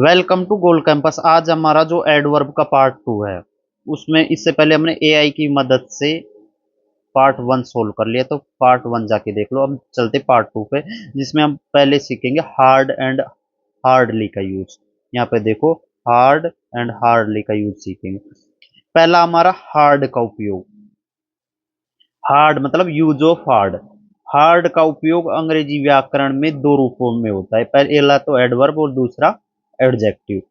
Welcome to gold campus. आज हमारा जो एडवर्ब का पार्ट 2 है, उसमें इससे पहले हमने एआई की मदद से पार्ट 1 सोल्व कर लिया, तो पार्ट 1 जाके देख लो। अब चलते पार्ट 2 पे, जिसमें हम पहले सीखेंगे हार्ड एंड हार्डली का यूज। यहाँ पे देखो, हार्ड एंड हार्डली का यूज सीखेंगे। पहला हमारा हार्ड का उपयोग। हार्ड मतलब यूज ऑफ हार्ड। हार्ड का उपयोग अंग्रेजी व्याकरण में दो रूपों में होता है, पहला तो एडवर्ब और दूसरा एडजेक्टिव।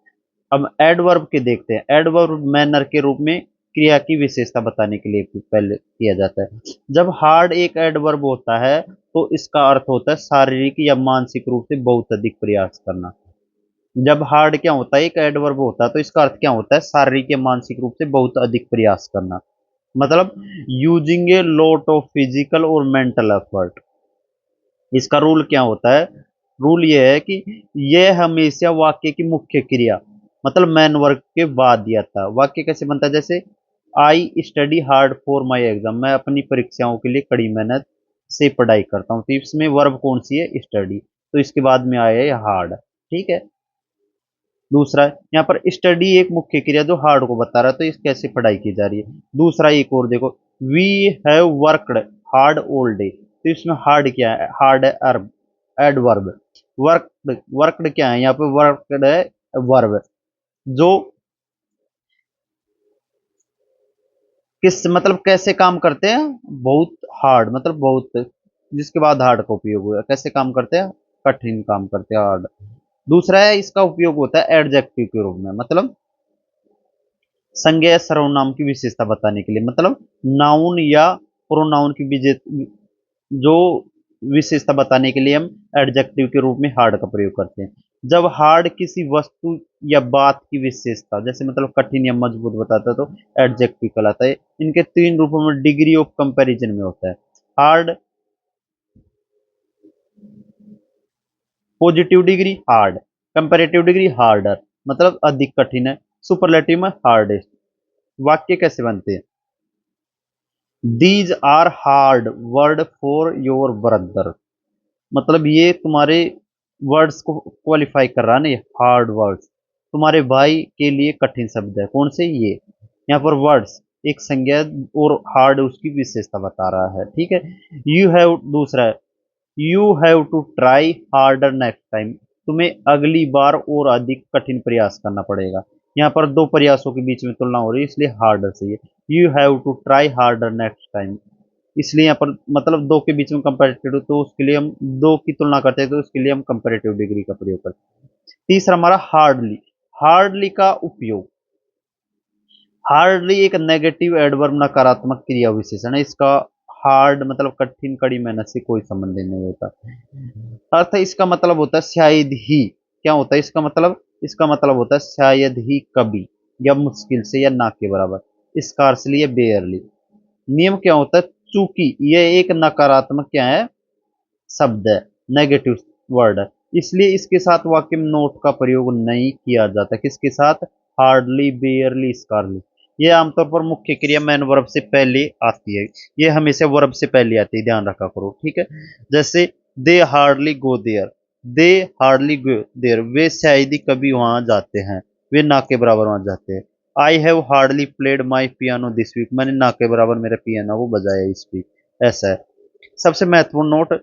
अब एडवर्ब के देखते हैं। एडवर्ब मैनर के रूप में क्रिया की विशेषता बताने के लिए पहले किया जाता है। जब हार्ड एक एडवर्ब होता है तो इसका अर्थ होता है शारीरिक या मानसिक रूप से बहुत अधिक प्रयास करना। जब हार्ड क्या होता है, एक एडवर्ब होता है, तो इसका अर्थ क्या होता है, शारीरिक या मानसिक रूप से बहुत अधिक प्रयास करना। मतलब using a lot of physical और मेंटल एफर्ट। इसका रूल क्या होता है? रूल ये है कि यह हमेशा वाक्य की मुख्य क्रिया मतलब मैन वर्ग के बाद दिया था। वाक्य कैसे बनता है? जैसे I study hard for my exam, मैं अपनी परीक्षाओं के लिए कड़ी मेहनत से पढ़ाई करता हूँ। तो इसमें वर्ब कौन सी है? स्टडी। तो इसके बाद में आया है हार्ड। ठीक है। दूसरा यहाँ पर स्टडी एक मुख्य क्रिया जो हार्ड को बता रहा है, तो इस कैसे पढ़ाई की जा रही है। दूसरा एक और देखो, we have worked hard all day. तो इसमें हार्ड क्या है? हार्ड है एडवर्ब। वर्कड, वर्कड क्या है? यहाँ पे वर्कड है वर्ब जो किस मतलब कैसे काम करते हैं, बहुत हार्ड मतलब बहुत, जिसके बाद हार्ड का उपयोग हुआ। कैसे काम करते हैं? कठिन काम करते हैं, हार्ड। दूसरा है इसका उपयोग होता है एडजेक्टिव के रूप में, मतलब संज्ञा या सर्वनाम की विशेषता बताने के लिए। मतलब नाउन या प्रोनाउन की जो विशेषता बताने के लिए हम एडजेक्टिव के रूप में हार्ड का प्रयोग करते हैं। जब हार्ड किसी वस्तु या बात की विशेषता जैसे मतलब कठिन या मजबूत बताता है तो एडजेक्टिव कहलाता है। इनके तीन रूपों में डिग्री ऑफ कंपैरिजन में होता है। Hard, positive degree hard, comparative degree harder मतलब अधिक कठिन है, सुपरलेटिव में हार्डेस्ट। वाक्य कैसे बनते हैं? These are hard word for your brother. मतलब ये तुम्हारे वर्ड्स को क्वालिफाई कर रहा है ना, ये हार्ड वर्ड्स तुम्हारे भाई के लिए कठिन शब्द है। कौन से? ये। यहाँ पर वर्ड्स एक संज्ञा और हार्ड उसकी विशेषता बता रहा है। ठीक है। यू हैव, दूसरा है you have to try harder next time. तुम्हें अगली बार और अधिक कठिन प्रयास करना पड़ेगा। यहाँ पर दो प्रयासों के बीच में तुलना हो रही है, इसलिए हार्डर से। You have to try harder next time, इसलिए यहाँ पर मतलब दो के बीच में कंपैरेटिव, तो उसके लिए हम दो की तुलना करते हैं, तो उसके लिए हम कंपैरेटिव डिग्री का प्रयोग करते हैं। तीसरा हमारा हार्डली। हार्डली का उपयोग। हार्डली एक नेगेटिव एडवर्ब नकारात्मक क्रिया विशेषण है। इसका हार्ड मतलब कठिन, कड़ी मेहनत से कोई संबंध नहीं होता। अर्थ इसका मतलब होता है शायद ही। क्या होता है इसका मतलब? इसका मतलब होता है शायद ही, कभी, या मुश्किल से, या ना के बराबर, स्कार्सली या बेयरली। नियम क्या होता है? चूंकि यह एक नकारात्मक क्या है, शब्द है, नेगेटिव वर्ड है, इसलिए इसके साथ वाक्य में नोट का प्रयोग नहीं किया जाता। किसके साथ? Hardly, barely, scarcely. ये आमतौर पर मुख्य क्रिया मैन वर्ब से पहले आती है। ये हमेशा वर्ब से पहले आती है, ध्यान रखा करो। ठीक है। जैसे they hardly go there, they hardly go there, वे शायद ही कभी वहां जाते हैं, वे ना के बराबर वहां जाते हैं। I have hardly played my piano this week, मैंने ना के बराबर मेरा पियानो वो बजाया इस वीक। ऐसा है। सबसे महत्वपूर्ण नोट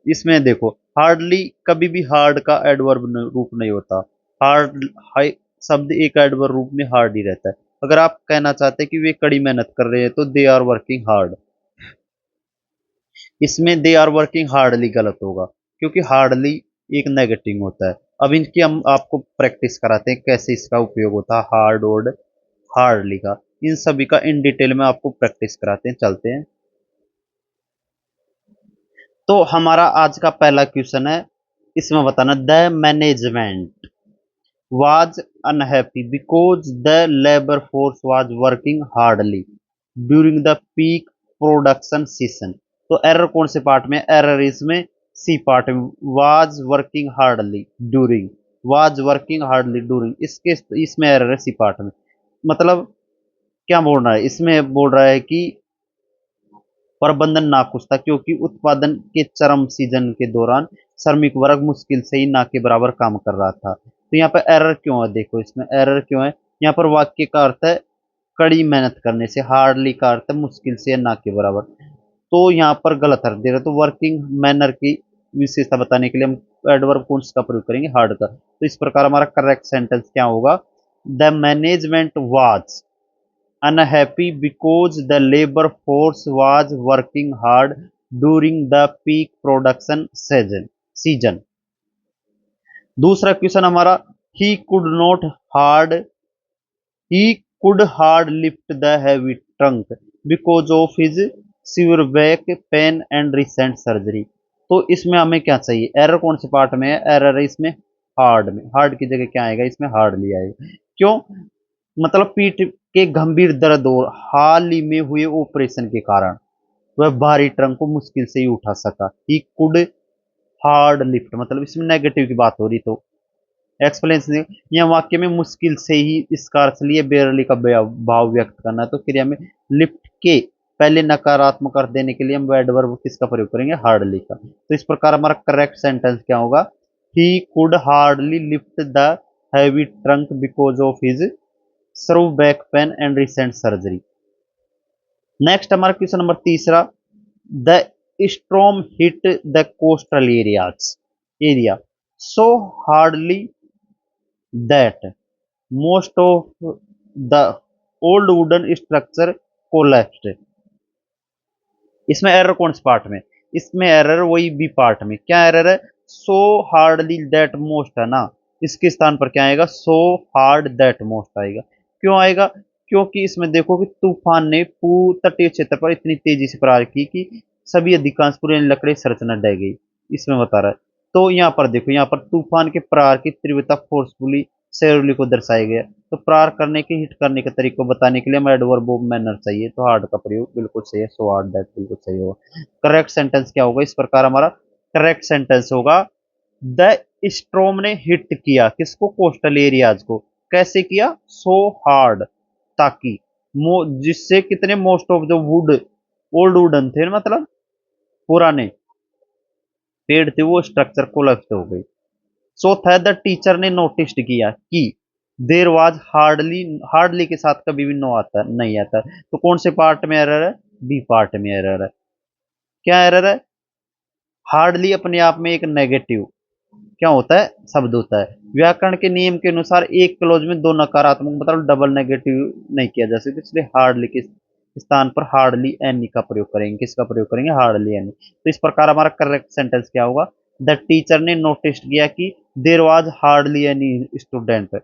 इसमें देखो, हार्डली कभी भी हार्ड का एडवर्ब रूप नहीं होता। हार्ड हाई शब्द एक एडवर्ब रूप में हार्ड ही रहता है। अगर आप कहना चाहते हैं कि वे कड़ी मेहनत कर रहे हैं तो दे आर वर्किंग हार्ड। इसमें दे आर वर्किंग हार्डली गलत होगा, क्योंकि हार्डली एक नेगेटिव होता है। अब इनकी हम आपको प्रैक्टिस कराते हैं कैसे इसका उपयोग होता है, हार्ड और हार्डली का। इन सभी का इन डिटेल में आपको प्रैक्टिस कराते हैं। चलते हैं। तो हमारा आज का पहला क्वेश्चन है, इसमें बताना the management was unhappy because the labor force was working hardly during the peak production season। तो एरर कौन से पार्ट में? एरर इसमें सी पार्ट में। was working hardly during, was working hardly during, इसके इसमें एरर है सी पार्ट में। मतलब क्या बोल रहा है इसमें? बोल रहा है कि प्रबंधन नाखुश था क्योंकि उत्पादन के चरम सीजन के दौरान श्रमिक वर्ग मुश्किल से ही ना के बराबर काम कर रहा था। तो यहाँ पर एरर क्यों है, देखो इसमें एरर क्यों है। यहाँ पर वाक्य का अर्थ है कड़ी मेहनत करने से, हार्डली का अर्थ है मुश्किल से या ना के बराबर। तो यहाँ पर गलत अर्थ दे रहे, तो वर्किंग मैनर की विशेषता बताने के लिए हम एडवर्ब कौन सा प्रयोग करेंगे, हार्ड का। तो इस प्रकार हमारा करेक्ट सेंटेंस क्या होगा, the management was unhappy because the labor force was working hard during the peak production season। दूसरा क्वेश्चन हमारा, he could not hard he could hard lift the heavy trunk because of his severe back pain and recent surgery। तो इसमें हमें क्या चाहिए, error कौन से part में है, एरर है इसमें हार्ड में, हार्ड की जगह क्या आएगा, इसमें हार्ड लिया आएगा। क्यों, मतलब पीठ के गंभीर दर्द और हाल ही में हुए ऑपरेशन के कारण वह भारी ट्रंक को मुश्किल से ही उठा सका। ही कुड हार्ड लिफ्ट, मतलब इसमें नेगेटिव की बात हो रही, तो एक्सप्लेनेशन यह वाक्य में मुश्किल से ही इस कार्य से लिए बेरली का भाव व्यक्त करना है। तो क्रिया में लिफ्ट के पहले नकारात्मक अर्थ देने के लिए हम एडवर्ब किसका प्रयोग करेंगे, हार्डली का। तो इस प्रकार हमारा करेक्ट सेंटेंस क्या होगा, he could hardly lift the heavy trunk because of his severe back pain and recent surgery. Next हमारा क्वेश्चन नंबर तीसरा, the storm hit the coastal area so hardly that most of the old wooden structure collapsed। इसमें error कौन से part में, इसमें error वही B part में, क्या एरर है, सो हार्डली दैट मोस्ट है ना, इसके स्थान पर क्या आएगा, सो हार्ड दैट मोस्ट आएगा। क्यों आएगा, क्योंकि इसमें देखो कि तूफान ने तटीय क्षेत्र पर इतनी तेजी से प्रहार की कि सभी अधिकांश पुरानी लकड़ी संरचना ढह गई, इसमें बता रहा है। तो यहाँ पर देखो, यहाँ पर तूफान के प्रहार की तीव्रता फोर्सफुली सेरुली को दर्शाया गया। तो प्रहार करने के, हिट करने के तरीके को बताने के लिए हमें एडवर्ब ऑफ मैनर चाहिए, तो हार्ड का प्रयोग बिल्कुल सही है, सो हार्ड दैट बिल्कुल सही होगा। करेक्ट सेंटेंस क्या होगा, इस प्रकार हमारा करेक्ट सेंटेंस होगा, द स्ट्रॉम ने हिट किया किसको, कोस्टल एरियाज को, कैसे किया, सो हार्ड, ताकि जिससे कितने most of the wood, old wooden थे मतलब पुराने पेड़ थे, वो स्ट्रक्चर कोलैप्स हो गई। चौथा है, द टीचर ने नोटिस किया कि देर वाज हार्डली, हार्डली के साथ कभी भी नो आता नहीं आता। तो कौन से पार्ट में एरर है, बी पार्ट में एरर है। क्या एरर है, हार्डली अपने आप में एक नेगेटिव क्या होता है, शब्द होता है। व्याकरण के नियम के अनुसार एक क्लोज में दो नकारात्मक मतलब डबल नेगेटिव नहीं किया जा सकता, इसलिए हार्डली के स्थान पर हार्डली एनी का प्रयोग करेंगे, किसका प्रयोग करेंगे, हार्डली एनी। तो इस प्रकार हमारा करेक्ट सेंटेंस क्या होगा, द टीचर ने नोटिस किया कि there was hardly any student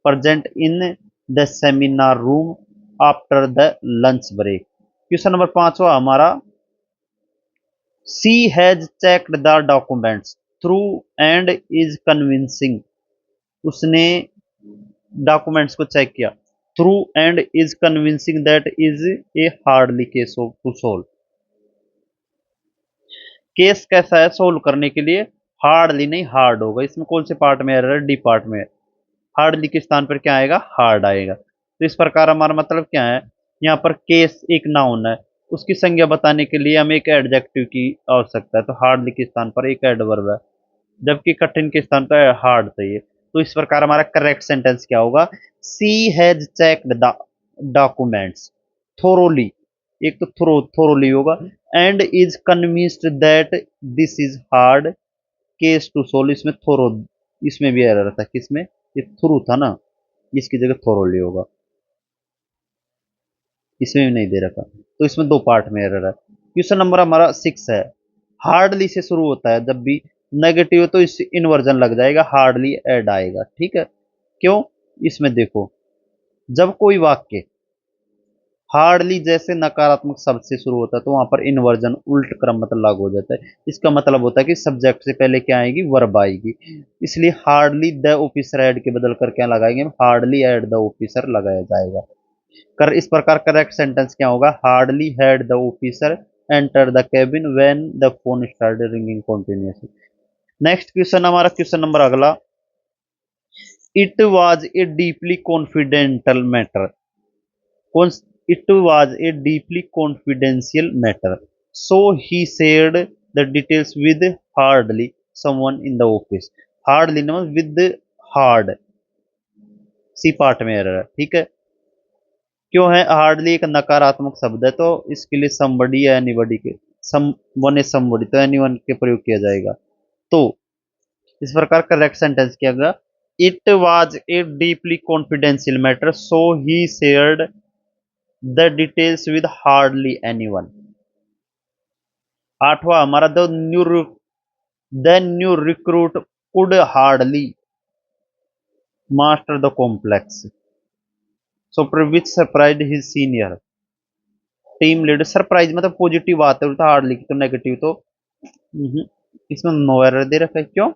present in the seminar room after the lunch break. Question number 5वां हमारा, she has checked the documents through and is convincing. उसने डॉक्यूमेंट्स को check किया, through and is convincing that is a hardly case to solve. Case कैसा है solve करने के लिए, हार्डली नहीं हार्ड होगा। इसमें कौन से पार्ट में एरर है, डी पार्ट में। हार्डली के स्थान पर क्या आएगा, हार्ड आएगा। तो इस प्रकार हमारा मतलब क्या है, यहाँ पर केस एक नाउन है, उसकी संज्ञा बताने के लिए हमें एक एडजेक्टिव की आवश्यकता है। तो हार्डली के स्थान पर एक एडवर्ब है, जबकि कठिन के स्थान पर हार्ड चाहिए। तो इस प्रकार हमारा करेक्ट सेंटेंस क्या होगा, she has checked the documents thoroughly, एक तो थोरोली होगा, and is convinced that this is hard case to solve. इसमें थोरो, इसमें भी एरर था, किसमें, ये थ्रू था ना, इसकी जगह थोरोली होगा, इसमें भी नहीं दे रखा। तो इसमें दो पार्ट में एरर है। क्वेश्चन नंबर हमारा 6 है, हार्डली से शुरू होता है, जब भी नेगेटिव तो इस इन्वर्जन लग जाएगा, हार्डली ऐड आएगा, ठीक है। क्यों, इसमें देखो, जब कोई वाक्य हार्डली जैसे नकारात्मक शब्द से शुरू होता है तो वहां पर इन्वर्जन उल्ट क्रम मतलब लागू हो जाता है। इसका मतलब होता है कि सब्जेक्ट से पहले क्या आएगी, वर्ब आएगी। इसलिए हार्डली द ऑफिसर ऐड के बदल कर क्या लगाएंगे, हार्डली ऐड द ऑफिसर लगाया जाएगा। कर इस प्रकार करेक्ट सेंटेंस क्या होगा, hardly had the officer enter the cabin when the phone started ringing continuously. Next question हमारा, क्वेश्चन नंबर अगला, it was a deeply confidential matter. It was a deeply confidential matter, so he shared the details with hardly someone in the office। Hardly no with hard, C part में error है, ठीक है। क्यों है hardly एक नकारात्मक शब्द है, तो इसके लिए समबडी या एनीबडी के सम वन इज समबडी, तो एनीवन के प्रयोग किया जाएगा। तो इस प्रकार करेक्ट सेंटेंस किया गया, it was a deeply confidential matter so he shared the details with hardly anyone. आठवां हमारा, the new recruit could hardly master the complex so which surprised his senior team leader. Surprise मतलब positive बात है, hardly की तो negative, तो इसमें no error दे रखा है, क्यों,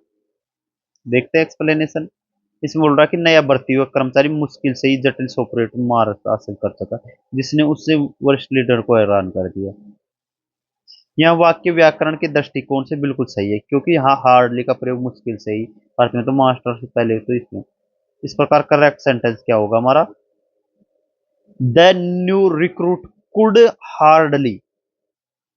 देखते हैं एक्सप्लेनेशन। इसमें बोल रहा है कि नया भर्ती हुआ कर्मचारी मुश्किल से ही जटिल सॉफ्टवेयर महारत हासिल कर सका जिसने उससे वरिष्ठ लीडर को हैरान कर दिया। यह वाक्य व्याकरण के दृष्टिकोण से बिल्कुल सही है, क्योंकि यहाँ हार्डली का प्रयोग मुश्किल से ही अर्थ में, तो मास्टर से पहले तो इसमें इस प्रकार करेक्ट सेंटेंस क्या होगा हमारा, the new recruit could hardly,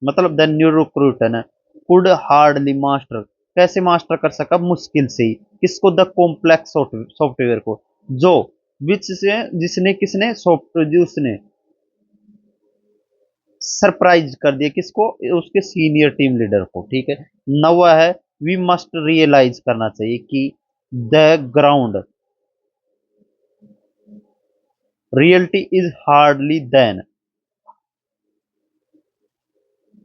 मतलब द न्यू रिक्रूट है ना, कुड हार्डली मास्टर, कैसे मास्टर कर सका, मुश्किल से ही, किसको, द कॉम्प्लेक्स सॉफ्टवेयर को, जो विच से जिसने किसने सॉफ्टवेयर जिसने सरप्राइज कर दिया किसको, उसके सीनियर टीम लीडर को, ठीक है। नवा है, वी मस्ट रियलाइज करना चाहिए कि the ground reality is hardly than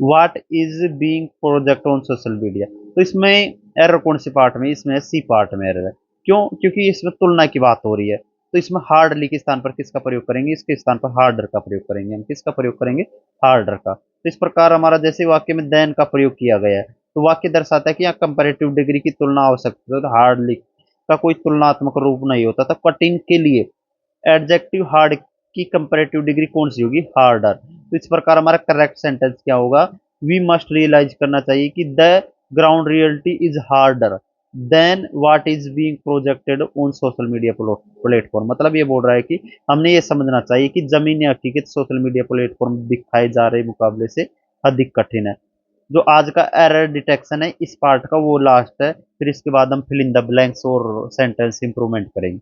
what is being project on social media. तो इसमें एरर कौन सी पार्ट में, इसमें सी पार्ट में एरर है, क्यों, क्योंकि इसमें तुलना की बात हो रही है, तो इसमें हार्डली के स्थान पर किसका प्रयोग करेंगे, इसके स्थान पर हार्डर का प्रयोग करेंगे, हम किसका प्रयोग करेंगे, हार्डर का। तो इस प्रकार हमारा जैसे वाक्य में देन का प्रयोग किया गया है, तो वाक्य दर्शाता है कि यहाँ कंपेरेटिव डिग्री की तुलना आवश्यक है, तो हार्डली का कोई तुलनात्मक रूप नहीं होता, तो कठिन के लिए एडजेक्टिव हार्ड की कंपैरेटिव डिग्री कौन सी होगी, हार्डर। तो इस प्रकार हमारा करेक्ट सेंटेंस क्या होगा, वी मस्ट रियलाइज करना चाहिए कि the ground reality is harder than what is being projected on social media platform. मतलब ये बोल रहा है कि हमने ये समझना चाहिए कि जमीनी हकीकत सोशल मीडिया प्लेटफॉर्म दिखाए जा रहे मुकाबले से अधिक कठिन है। जो आज का एरर डिटेक्शन है इस पार्ट का, वो लास्ट है, फिर इसके बाद हम फिल इन द ब्लैंक्स और सेंटेंस इंप्रूवमेंट करेंगे।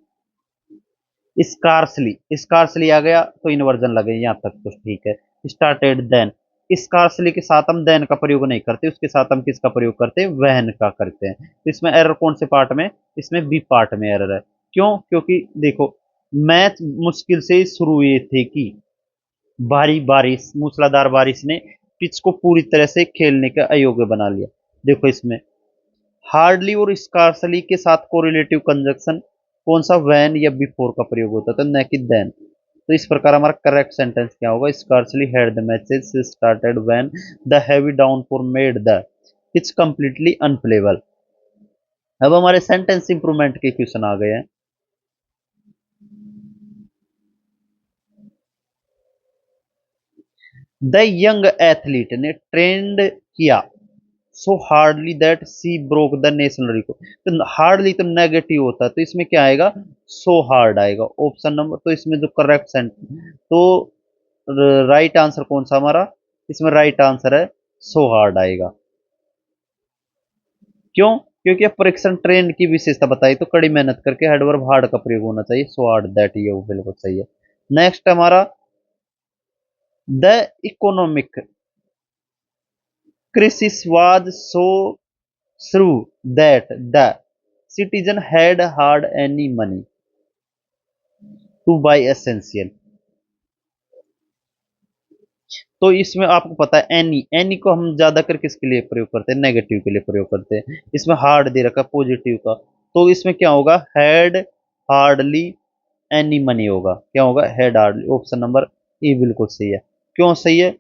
स्कार्सली आ गया तो इन्वर्जन लगे, यहाँ तक तो ठीक है। स्टार्टेड देन, स्कार्सली के साथ हम देन का प्रयोग नहीं करते, उसके साथ हम किसका प्रयोग करते हैं, वहन का करते हैं। तो इसमें एरर कौन से पार्ट में, इसमें बी पार्ट में एरर है, क्यों, क्योंकि देखो मैच मुश्किल से शुरू हुए थे कि भारी बारिश, मूसलाधार बारिश ने पिच को पूरी तरह से खेलने का अयोग्य बना लिया। देखो इसमें हार्डली और स्कार्सली के साथ कोरिलेटिव कंजक्शन कौन सा, वैन या बिफोर का प्रयोग होता था, न कि देन। तो इस प्रकार हमारा करेक्ट सेंटेंस क्या होगा, scarcely had the message started when the heavy downpour made the pitch completely unplayable. अब हमारे सेंटेंस इंप्रूवमेंट के क्वेश्चन आ गए हैं। द यंग एथलीट ने ट्रेंड किया so hardly that she broke the national record. तो हार्डली तो नेगेटिव होता है, तो इसमें क्या आएगा, सो हार्ड आएगा ऑप्शन नंबर। तो इसमें जो करेक्ट सेंटेंस, तो राइट आंसर कौन सा हमारा, इसमें राइट आंसर है सो हार्ड आएगा। क्यों, क्योंकि अब परीक्षण ट्रेंड की विशेषता बताई, तो कड़ी मेहनत करके हेडवर्ब हार्ड का प्रयोग होना चाहिए, सो हार्ड दैट, ये वो बिल्कुल सही है। नेक्स्ट हमारा, the economic crisis was so through that the citizen had hard any money to buy essential। तो इसमें आपको पता है एनी, एनी को हम ज्यादा कर किसके लिए प्रयोग करते हैं, नेगेटिव के लिए प्रयोग करते हैं। इसमें हार्ड दे रखा पॉजिटिव का, तो इसमें क्या होगा, हैड हार्डली एनी मनी होगा, क्या होगा, had hardly, option number A बिल्कुल सही है। क्यों सही है,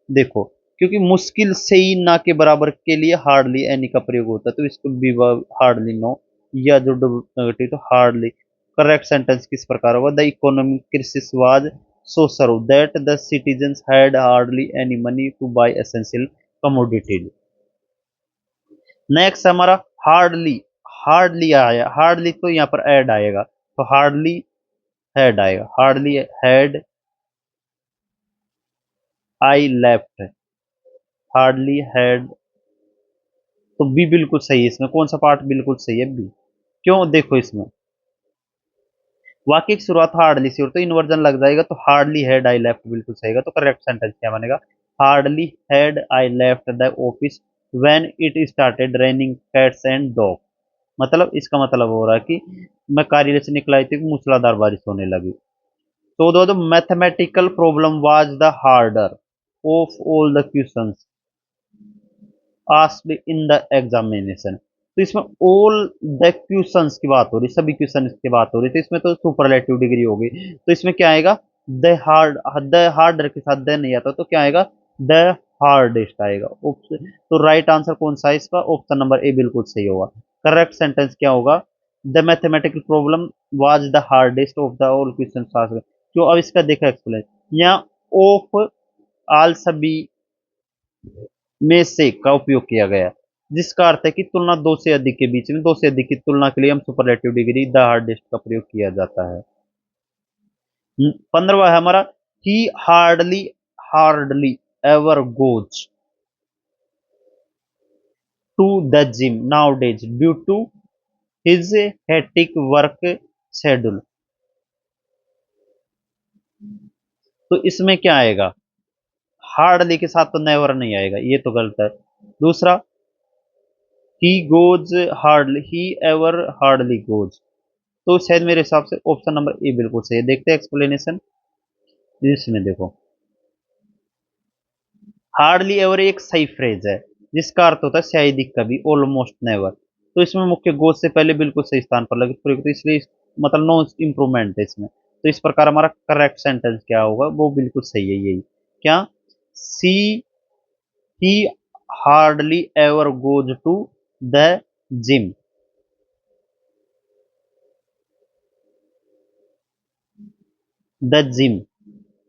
देखो क्योंकि मुश्किल से ही ना के बराबर के लिए हार्डली एनी का प्रयोग होता है, तो इसको बी हार्डली नो, या जो नेगेटिव तो हार्डली। करेक्ट सेंटेंस किस प्रकार होगा, the economic crisis was so severe that the citizens had hardly any money to buy essential commodities. Next हमारा हार्डली, हार्डली आया, हार्डली तो यहाँ पर ऐड आएगा, तो हार्डली हैड आएगा, hardly had I left, hardly had, तो बी बिल्कुल सही है, इसमें कौन सा पार्ट बिल्कुल सही है, बी। क्यों, देखो इसमें वाक्य की शुरुआत हार्डली से हो तो इन्वर्जन लग जाएगा, तो हार्डली हैड आई लेफ्ट बिल्कुल सही है। तो करेक्ट सेंटेंस क्या बनेगा, hardly had I left the office when it started raining cats and dog. मतलब इसका मतलब हो रहा है कि मैं कार्यालय से निकला ही थी, मूसलाधार बारिश होने लगी। तो दो mathematical problem was the harder of all the questions asked in the examination. तो इसमें ऑल द क्वेश्चंस की बात हो रही, सभी क्वेश्चन की बात हो रही, तो इसमें तो सुपरलेटिव डिग्री होगी। तो इसमें क्या आएगा, द हार्डर के साथ द नहीं आता, तो क्या आएगा, द हार्डेस्ट आएगा। तो राइट आंसर कौन सा है इसका, ऑप्शन नंबर ए बिल्कुल सही होगा। करेक्ट सेंटेंस क्या होगा, the mathematical problem was the hardest of the all question asked. क्यों, अब इसका देखा एक्सप्लेन, यहाँ ऑफ आल सभी में से का उपयोग किया गया, जिसका अर्थ है कि तुलना दो से अधिक के बीच में, दो से अधिक की तुलना के लिए हम सुपरलेटिव डिग्री द हार्डेस्ट का प्रयोग किया जाता है। 15वां है हमारा, he hardly hardly ever goes to the gym nowadays due to his hectic work schedule. तो इसमें क्या आएगा, हार्डली के साथ तो नेवर नहीं आएगा, ये तो गलत है। दूसरा, he goes hardly, he ever hardly goes, तो शायद मेरे हिसाब से ऑप्शन नंबर ए बिल्कुल सही है। देखते हैं एक्सप्लेनेशन, इसमें देखो, हार्डली एवर एक सही फ्रेज है जिसका अर्थ होता है शायद ही कभी, ऑलमोस्ट नेवर। तो इसमें मुख्य गोज से पहले बिल्कुल सही स्थान पर लगे प्रयोग, तो इसलिए मतलब नो इम्प्रूवमेंट है इसमें। तो इस प्रकार हमारा करेक्ट सेंटेंस क्या होगा, वो बिल्कुल सही है, यही क्या, she he hardly ever goes to the gym. The gym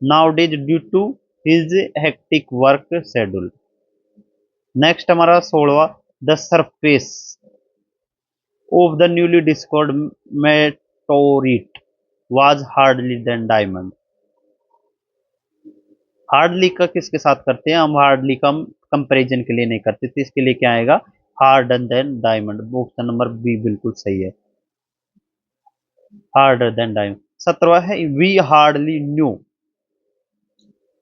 nowadays due to his hectic work schedule। Next हमारा 16वां, the surface of the newly discovered meteorite was hardly then diamond. Hardly का किसके साथ करते हैं हम, हार्डली का हम कंपेरिजन के लिए नहीं करते, तो इसके लिए क्या आएगा, harder than diamond. Option number B बिल्कुल सही है, हार्डर देन डायमंड। 17वां है, वी हार्डली न्यू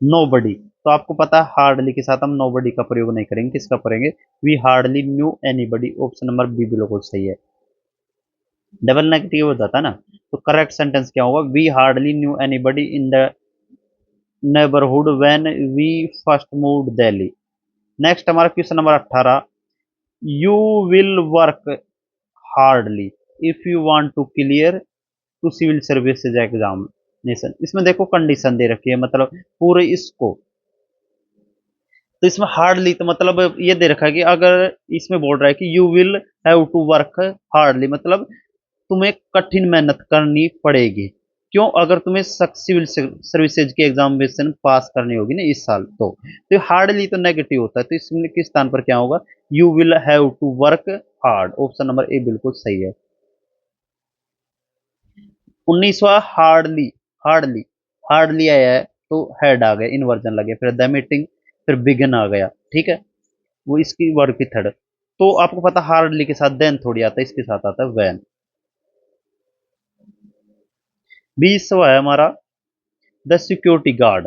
नोबडी। तो आपको पता है हार्डली के साथ हम नोबडी का प्रयोग नहीं करेंगे, किसका करेंगे, we hardly knew anybody. Option number B बिल्कुल सही है, डबल नेगेटिव हो जाता है ना। तो करेक्ट सेंटेंस क्या होगा, we hardly knew anybody in the neighbourhood when we first moved Delhi. Next हमारा question number 18, you will work hardly if you want to clear to civil services examination. इसमें देखो कंडीशन दे रखी है, मतलब पूरे इसको, तो इसमें हार्डली तो मतलब ये दे रखा है कि अगर इसमें बोल रहा है कि you will have to work hardly, मतलब तुम्हें कठिन मेहनत करनी पड़ेगी। क्यों, अगर तुम्हें सिविल सर्विसेज की एग्जामिनेशन पास करनी होगी ना इस साल, तो हार्डली तो नेगेटिव होता है, तो इसमें किस स्थान पर क्या होगा, you will have to work hard. Option number A बिल्कुल सही है। 19वां, हार्डली हार्डली हार्डली आया है तो हेड आ गया, इन्वर्जन लगे, फिर द मीटिंग, फिर बिगिन आ गया, ठीक है, वो इसकी वर्ड की थर्ड। तो आपको पता हार्डली के साथ देन थोड़ी आता है, इसके साथ आता है वैन। 20वां है हमारा, the security guard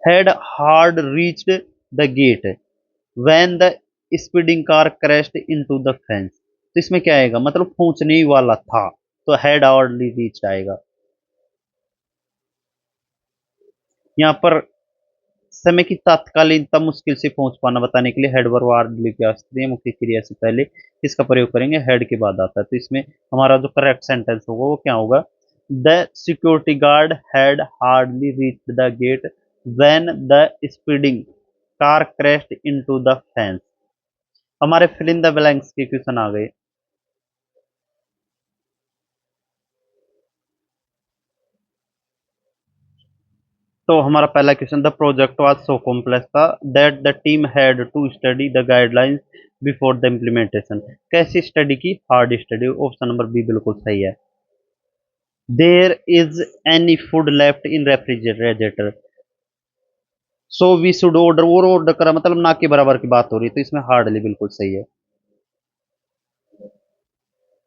had hard reached the gate when the speeding car crashed into the fence. तो इसमें क्या आएगा, मतलब पहुंचने ही वाला था, तो हैड हार्डली रीच आएगा। यहाँ पर समय की तात्कालिकता मुश्किल से पहुंच पाना बताने के लिए हेड वर्ब हार्डली की स्त्रीय मुख्य क्रिया से पहले इसका प्रयोग करेंगे, हेड के बाद आता है। तो इसमें हमारा जो करेक्ट सेंटेंस होगा वो क्या होगा, the security guard had hardly reached the gate when the speeding car crashed into the fence. हमारे फिल इन द ब्लैंक्स के क्वेश्चन आ गए। तो हमारा पहला question, the project was so complex था that the team had to study the guidelines before the implementation. कैसी study की, hard study. Option number B बिल्कुल सही है। There is any food left in refrigerator so we should order, और order करा मतलब ना के बराबर की बात हो रही है, तो इसमें हार्डली बिल्कुल सही है।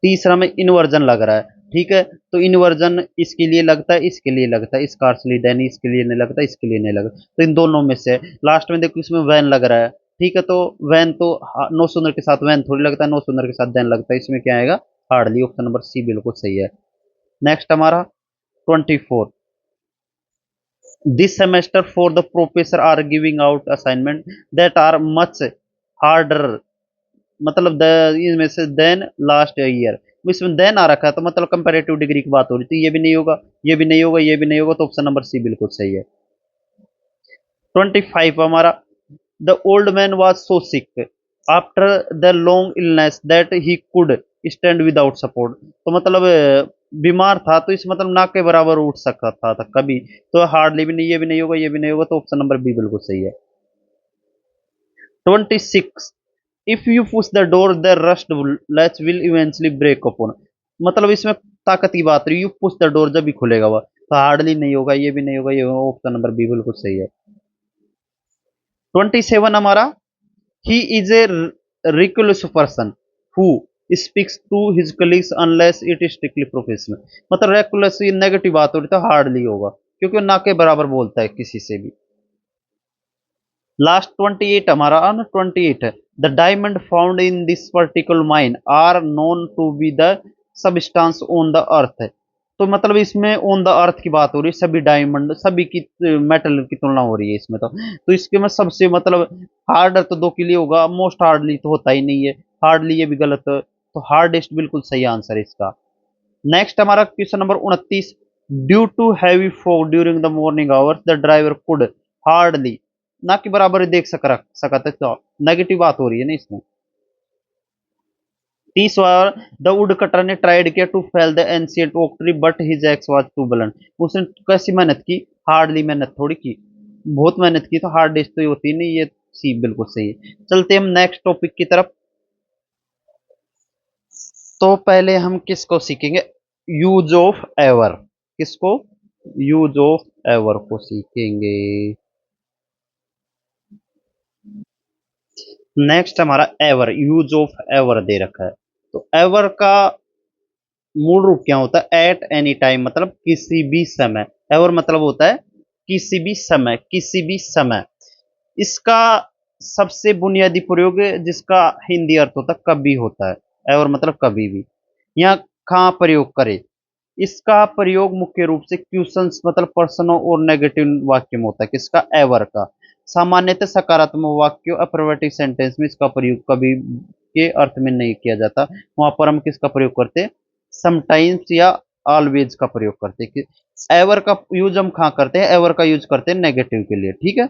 तीसरा में इन्वर्जन लग रहा है, ठीक है, तो इन्वर्जन इसके लिए लगता है, इसके लिए लगता है, स्कार्सली देन इसके लिए नहीं लगता, इसके लिए नहीं लगता, तो इन दोनों में से लास्ट में देखो इसमें वैन लग रहा है, ठीक है, तो वैन तो नो सुनर के साथ वैन थोड़ी लगता है, नो सुनर के साथ देन लगता है, इसमें क्या आएगा, हार्डली, ऑप्शन नंबर सी बिल्कुल सही है। नेक्स्ट हमारा 24, this semester for the professor are giving out assignment that are much harder, मतलब द इसमें से देन लास्ट ईयर, इसमें देन आ रखा है तो मतलब कंपैरेटिव डिग्री की बात हो रही थी, ये भी नहीं होगा, ये भी नहीं होगा, ये भी नहीं होगा, तो ऑप्शन नंबर सी बिल्कुल सही है। 25 हमारा, the old man was so sick after the long illness that he could stand without support, तो मतलब बीमार था तो इस मतलब ना के बराबर उठ सकता था कभी, तो हार्डली भी नहीं, ये भी नहीं होगा, ये भी नहीं होगा, तो ऑप्शन नंबर बी बिल्कुल सही है। 26, if you push the door the rust latch will eventually break open, मतलब इसमें ताकत की बात रही, यू पुश द डोर जब भी खुलेगा वह, तो हार्डली नहीं होगा, ये भी नहीं होगा, ये ऑप्शन नंबर बी बिल्कुल सही है। 27 हमारा, he is a reclusive person who speaks to his colleagues unless it is strictly professional, मतलब रेकुलस ये नेगेटिव बात हो रही तो हार्डली होगा, क्योंकि वो ना के बराबर बोलता है किसी से भी। लास्ट 28 हमारा, 28 है, the diamond found in this particular mine are known to be the substance on the earth है, तो मतलब इसमें ऑन द अर्थ की बात हो रही है, सभी डायमंड सभी की मेटल की तुलना हो रही है इसमें, तो इसके में सबसे मतलब हार्डर तो दो के लिए होगा, मोस्ट हार्डली तो होता ही नहीं है, हार्डली ये भी गलत है, तो हार्डेस्ट बिल्कुल सही आंसर है इसका। नेक्स्ट हमारा question number 29, due to heavy fog during the morning hours the driver could hardly, ना के बराबर ही देख सका था, तो नेगेटिव बात हो रही है ना इसमें। 30 बार, द वुड कटर ने ट्राइड किया to fell the ancient oak tree but his axe was too blunt, उसने कैसी मेहनत की, हार्डली मेहनत थोड़ी की, बहुत मेहनत की, तो हार्डेस्ट तो ये होती नहीं, ये सी बिल्कुल सही है। चलते हम नेक्स्ट टॉपिक की तरफ, तो पहले हम किसको सीखेंगे, यूज ऑफ एवर, किसको, यूज ऑफ एवर को सीखेंगे। नेक्स्ट हमारा ever, use of ever they रखा है, तो एवर का मूल रूप क्या होता है, एट एनी टाइम, मतलब किसी भी समय, एवर मतलब होता है किसी भी समय, किसी भी समय, इसका सबसे बुनियादी प्रयोग जिसका हिंदी अर्थ होता है कभी होता है, एवर मतलब कभी भी, यहाँ कहाँ प्रयोग करे, इसका प्रयोग मुख्य रूप से क्वेश्चंस मतलब प्रश्नों और नेगेटिव वाक्य में होता है, किसका, एवर का, सामान्यतः सकारात्मक वाक्यों अफर्मेटिव सेंटेंस में इसका प्रयोग कभी के अर्थ में नहीं किया जाता, वहां पर हम किसका प्रयोग करते हैं, समटाइम्स या ऑलवेज का प्रयोग करते हैं, एवर का यूज हम कहाँ करते हैं, एवर का यूज करते हैं नेगेटिव के लिए, ठीक है।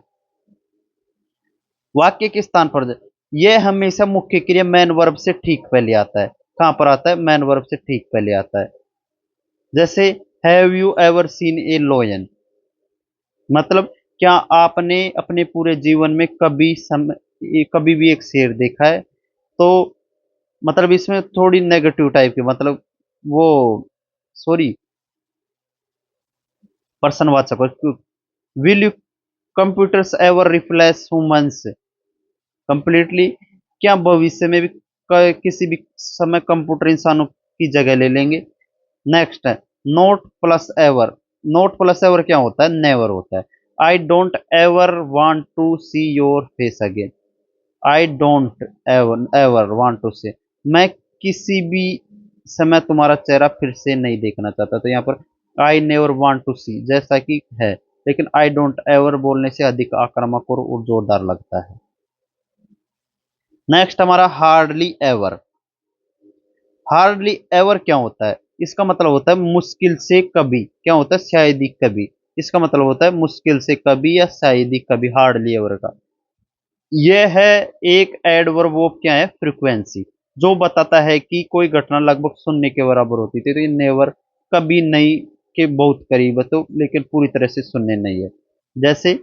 वाक्य के स्थान पर यह हमेशा मुख्य क्रिया मैन वर्ब से ठीक पहले आता है, कहां पर आता है, मैन वर्ब से ठीक पहले आता है, जैसे हैव यू एवर सीन ए लोयन, मतलब क्या आपने अपने पूरे जीवन में कभी भी एक शेर देखा है, तो मतलब इसमें थोड़ी नेगेटिव टाइप की, मतलब वो सॉरी पर्सनवाचक, will you computers ever replace humans completely, क्या भविष्य में भी किसी भी समय कंप्यूटर इंसानों की जगह ले लेंगे। नेक्स्ट है not plus ever, not plus ever क्या होता है, नेवर होता है, I don't ever want to see your face again, I don't ever ever want to see, मैं किसी भी समय तुम्हारा चेहरा फिर से नहीं देखना चाहता, तो यहाँ पर आई नेवर वांट टू सी जैसा कि है, लेकिन आई डोंट एवर बोलने से अधिक आक्रामक और जोरदार लगता है। नेक्स्ट हमारा हार्डली एवर, हार्डली एवर क्या होता है, इसका मतलब होता है मुश्किल से कभी, क्या होता है, शायद ही कभी, इसका मतलब होता है मुश्किल से कभी या शायद ही कभी, हार्डली एवर का। यह है एक एडवर्ब ऑफ क्या है, फ्रीक्वेंसी, जो बताता है कि कोई घटना लगभग शून्य के बराबर होती थी, तो ये नेवर कभी नहीं के बहुत करीब है, तो लेकिन पूरी तरह से शून्य नहीं है। जैसे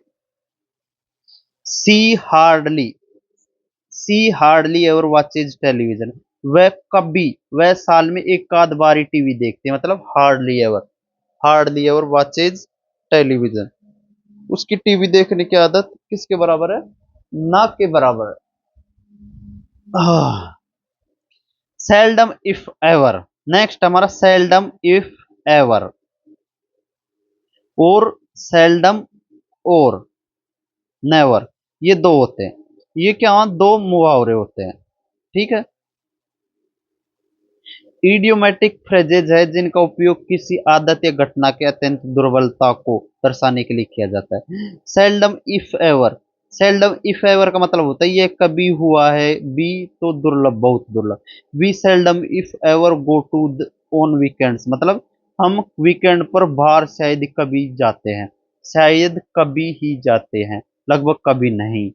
सी हार्डली, सी हार्डली एवर वॉचेज टेलीविजन, वह कभी, वह साल में एक आध बार ही टीवी देखते हैं, मतलब hardly ever, hardly ever watches television, उसकी टीवी देखने की आदत किसके बराबर है, ना के बराबर है। Seldom if ever. नेक्स्ट हमारा सेल्डम इफ एवर, और सेल्डम और नेवर, ये दो होते हैं। ये क्या, दो मुहावरे होते हैं, ठीक है। इडियोमेटिक फ्रेजेज है जिनका उपयोग किसी आदत या घटना के अत्यंत दुर्बलता को दर्शाने के लिए किया जाता है। Seldom if ever, seldom if ever का मतलब होता है ये कभी हुआ है, बी तो दुर्लभ, बहुत दुर्लभ। We seldom if ever go to on weekends, मतलब हम वीकेंड पर बाहर शायद कभी जाते हैं, शायद कभी ही जाते हैं, लगभग कभी नहीं।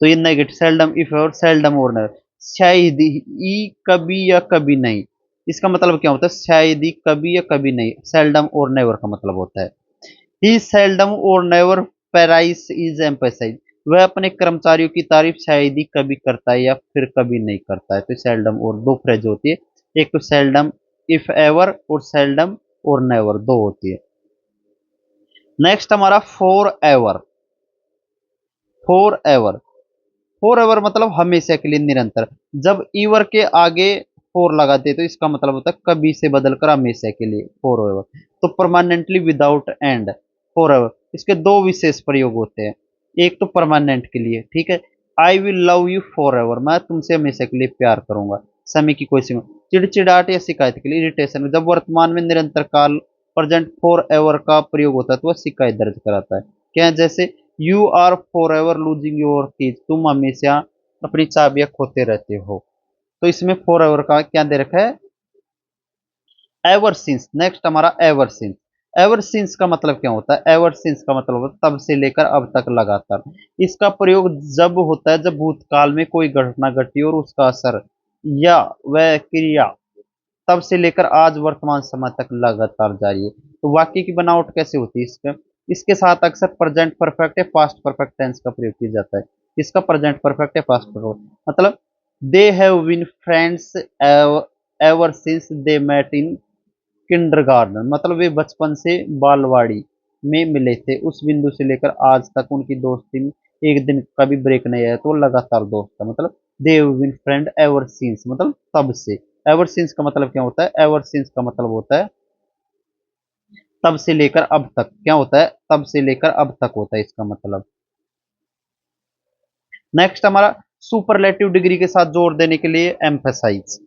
तो ये नेगेटिव, सेल्डम इफ और सेल्डम और नेवर, शायद ही कभी या कभी नहीं, इसका मतलब क्या होता है, शायद ही कभी या कभी नहीं, सेल्डम और नेवर का मतलब होता है। ही सेल्डम और नेवर पेराइज इज एम्पेसाइज, वह अपने कर्मचारियों की तारीफ शायद ही कभी करता है या फिर कभी नहीं करता है। तो सेल्डम और दो फ्रेज होती है, एक तो सेल्डम इफ एवर और सेल्डम और नेवर, दो होती है। नेक्स्ट हमारा for ever. For ever, for ever मतलब हमेशा के लिए, निरंतर। जब ईवर के आगे फॉर लगाते हैं तो इसका मतलब होता है कभी से बदलकर हमेशा के लिए, फॉर एवर। तो permanently without and, for ever, इसके दो विशेष प्रयोग होते हैं। एक तो परमानेंट के लिए, ठीक है, I will love you for ever, मैं तुमसे हमेशा के लिए प्यार करूंगा, समय की कोई सीमा। चिड़चिड़ाहट या शिकायत के लिए, इरिटेशन, जब वर्तमान में निरंतर काल प्रेजेंट फॉर एवर का प्रयोग होता है तो वह शिकायत दर्ज कराता है। क्या है? जैसे you are for ever losing your keys, तुम हमेशा अपनी चाबियां खोते रहते हो। तो इसमें फॉर एवर का क्या दे रखा है, एवर सिंस। नेक्स्ट हमारा एवर सिंस। एवर सिंस का मतलब क्या होता है, एवर सिंस का मतलब होता है तब से लेकर अब तक, लगातार। इसका प्रयोग जब होता है जब भूतकाल में कोई घटना घटी और उसका असर या वह क्रिया तब से लेकर आज वर्तमान समय तक लगातार जारी है। तो वाक्य की बनावट कैसे होती है इसका, इसके साथ अक्सर प्रेजेंट परफेक्ट या पास्ट परफेक्ट टेंस का प्रयोग किया जाता है। इसका प्रेजेंट परफेक्ट या पास्ट परफेक्ट मतलब, they have been friends ever since they met in kindergarten, मतलब वे बचपन से बालवाड़ी में मिले थे, उस बिंदु से लेकर आज तक उनकी दोस्ती में एक दिन का भी ब्रेक नहीं आया, तो लगातार दोस्त था। मतलब they have been friend ever since, मतलब तब से। एवर सिंस का मतलब क्या होता है, एवर सिंस का मतलब होता है तब से लेकर अब तक, क्या होता है, तब से लेकर अब तक होता है इसका मतलब। नेक्स्ट हमारा सुपरलेटिव डिग्री के साथ जोर देने के लिए एम्फेसाइज।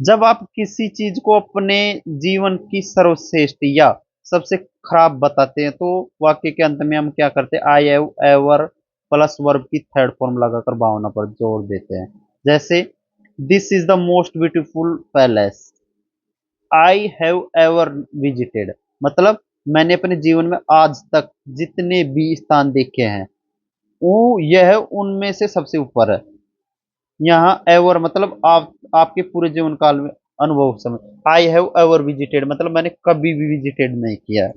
जब आप किसी चीज को अपने जीवन की सर्वश्रेष्ठ या सबसे खराब बताते हैं तो वाक्य के अंत में हम क्या करते हैं, I have ever plus verb की थर्ड फॉर्म लगाकर भावना पर जोर देते हैं। जैसे this is the most beautiful palace I have ever visited, मतलब मैंने अपने जीवन में आज तक जितने भी स्थान देखे हैं वो यह उनमें से सबसे ऊपर है। यहाँ एवर मतलब आपके पूरे जीवन काल में अनुभव समय। आई हैव एवर विजिटेड मतलब मैंने कभी भी विजिटेड नहीं किया है।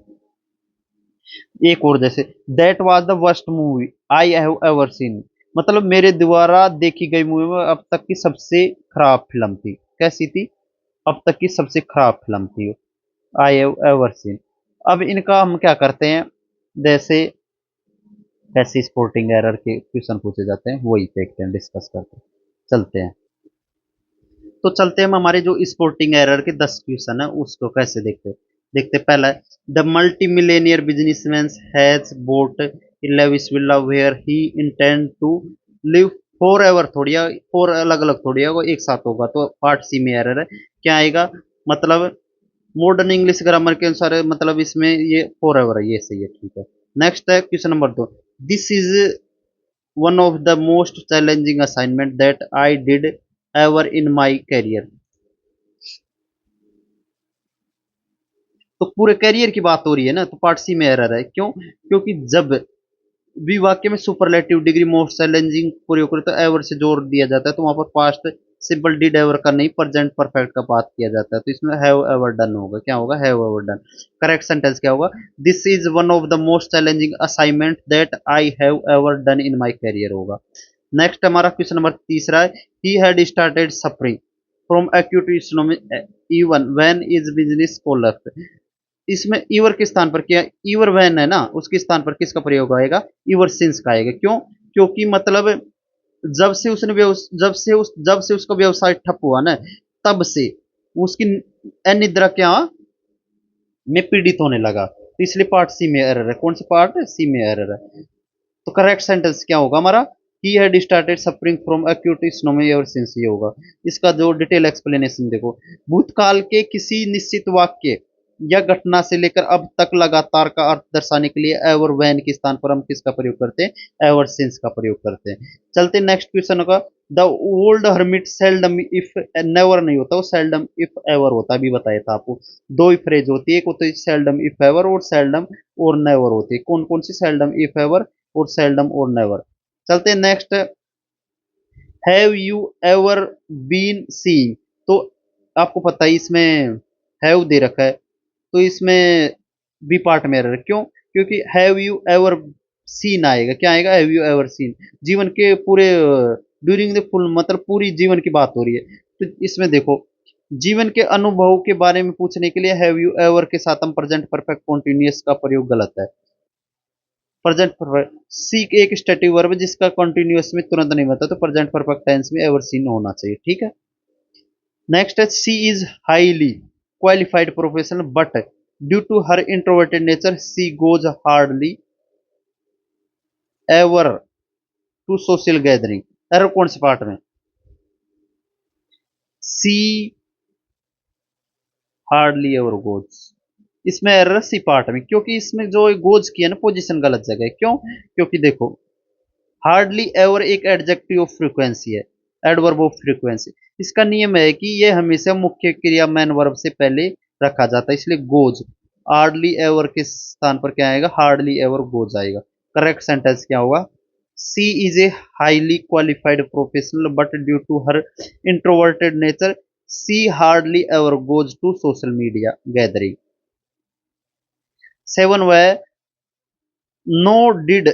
एक और जैसे, that was the worst movie I have ever seen, मतलब मेरे द्वारा देखी गई मूवी में अब तक की सबसे खराब फिल्म थी। कैसी थी, अब तक की सबसे खराब फिल्म थी, आई हैव एवर सीन। अब इनका हम क्या करते हैं, जैसे कैसे स्पोर्टिंग एरर के क्वेश्चन पूछे जाते हैं वही देखते हैं, डिस्कस करते हैं, चलते हैं। तो चलते हैं हम हमारे जो स्पोर्टिंग एरर के 10 क्वेश्चन है उसको कैसे देखते हैं। देखते पहला, the multimillionaire businessman has bought lavish villa where he intend to live forever, थोड़ी फोर अलग अलग थोड़ी है, वो एक साथ होगा। तो पार्ट सी में एरर है, क्या आएगा, मतलब मॉडर्न इंग्लिश ग्रामर के अनुसार है, मतलब इसमें ये फॉर एवर है, ये सही है, ठीक है। नेक्स्ट है question number 2, this is one of the most challenging assignment that I did ever in my career. तो पूरे कैरियर की बात हो रही है ना, तो पार्ट सी में एरर है, क्यों, क्योंकि जब भी वाक्य में सुपरलेटिव डिग्री मोस्ट चैलेंजिंग प्रयोग करे तो एवर से जोड़ दिया जाता है, तो वहां पर पास्ट सिंपल डिड एवर का नहीं, प्रेजेंट परफेक्ट का बात किया जाता है, तो इसमें हैव एवर डन होगा, क्या होगा, have ever done. Correct sentence क्या होगा, this is one of the most challenging assignment that I have ever done in my career होगा। नेक्स्ट हमारा क्वेश्चन नंबर तीसरा है, he had started suffering from acute even when is business collapse. इसमें ever के स्थान पर क्या, ईवर van है ना, उसके स्थान पर किसका प्रयोग आएगा, ईवर सिंस का आएगा। क्यों, क्योंकि मतलब जब से उसका व्यवसाय ठप हुआ ना, तब से उसकी अनिद्रा क्या में पीड़ित होने लगा। तो इसलिए पार्ट सी में एरर है। कौन सा पार्ट है? सी में एरर है। तो करेक्ट सेंटेंस क्या होगा हमारा? He had started suffering from acute insomnia ever since, ये होगा। इसका जो डिटेल एक्सप्लेनेशन देखो, भूतकाल के किसी निश्चित वाक्य या घटना से लेकर अब तक लगातार का अर्थ दर्शाने के लिए एवर वैन के स्थान पर हम किसका प्रयोग करते हैं? एवर सिंस का प्रयोग करते हैं। चलते नेक्स्ट क्वेश्चन होगा। The old hermit seldom if never नहीं होता, वो सेल्डम इफ एवर होता है। अभी बताया था आपको। दो ही फ्रेज होती है, एक होती है सेल्डम इफ एवर और सेल्डम और नेवर होती है। कौन कौन सी? सेल्डम इफ एवर और सेल्डम और नेवर। चलते हैं next. Have you ever been seeing, तो आपको पता है इसमें हैव दे रखा है, तो इसमें बी पार्ट में एरर। क्यों? क्योंकि हैव यू एवर सीन आएगा। क्या आएगा? Have you ever seen. जीवन के पूरे ड्यूरिंग द फुल, मतलब पूरी जीवन की बात हो रही है। तो इसमें देखो, जीवन के अनुभव के बारे में पूछने के लिए हैव यू एवर के साथ हम प्रेजेंट परफेक्ट कॉन्टिन्यूअस का प्रयोग गलत है। प्रेजेंट परफेक्ट सी एक स्टेटिव वर्ब जिसका कंटिन्यूअस में तुरंत नहीं बनता, तो प्रेजेंट परफेक्ट टेंस में एवर सीन होना चाहिए। ठीक है। नेक्स्ट है she is highly qualified professional but due to her introverted nature she goes hardly ever to social gathering. Error कौन से पार्ट में? सी हार्डली एवर गोज, इसमें एरर सी पार्ट में, क्योंकि इसमें जो गोज की है ना पोजीशन गलत जगह है। क्यों? क्योंकि देखो, हार्डली एवर एक एडजेक्टिव ऑफ फ्रीक्वेंसी है, एडवर्ब ऑफ फ्रीक्वेंसी। इसका नियम है कि ये हमेशा मुख्य क्रिया मैन वर्ब से पहले रखा जाता है, इसलिए गोज हार्डली एवर के स्थान पर क्या आएगा? हार्डली एवर गोज आएगा। करेक्ट सेंटेंस क्या होगा? She is a highly qualified professional but due to her introverted nature she hardly ever goes to social media gathering. Seven वे no did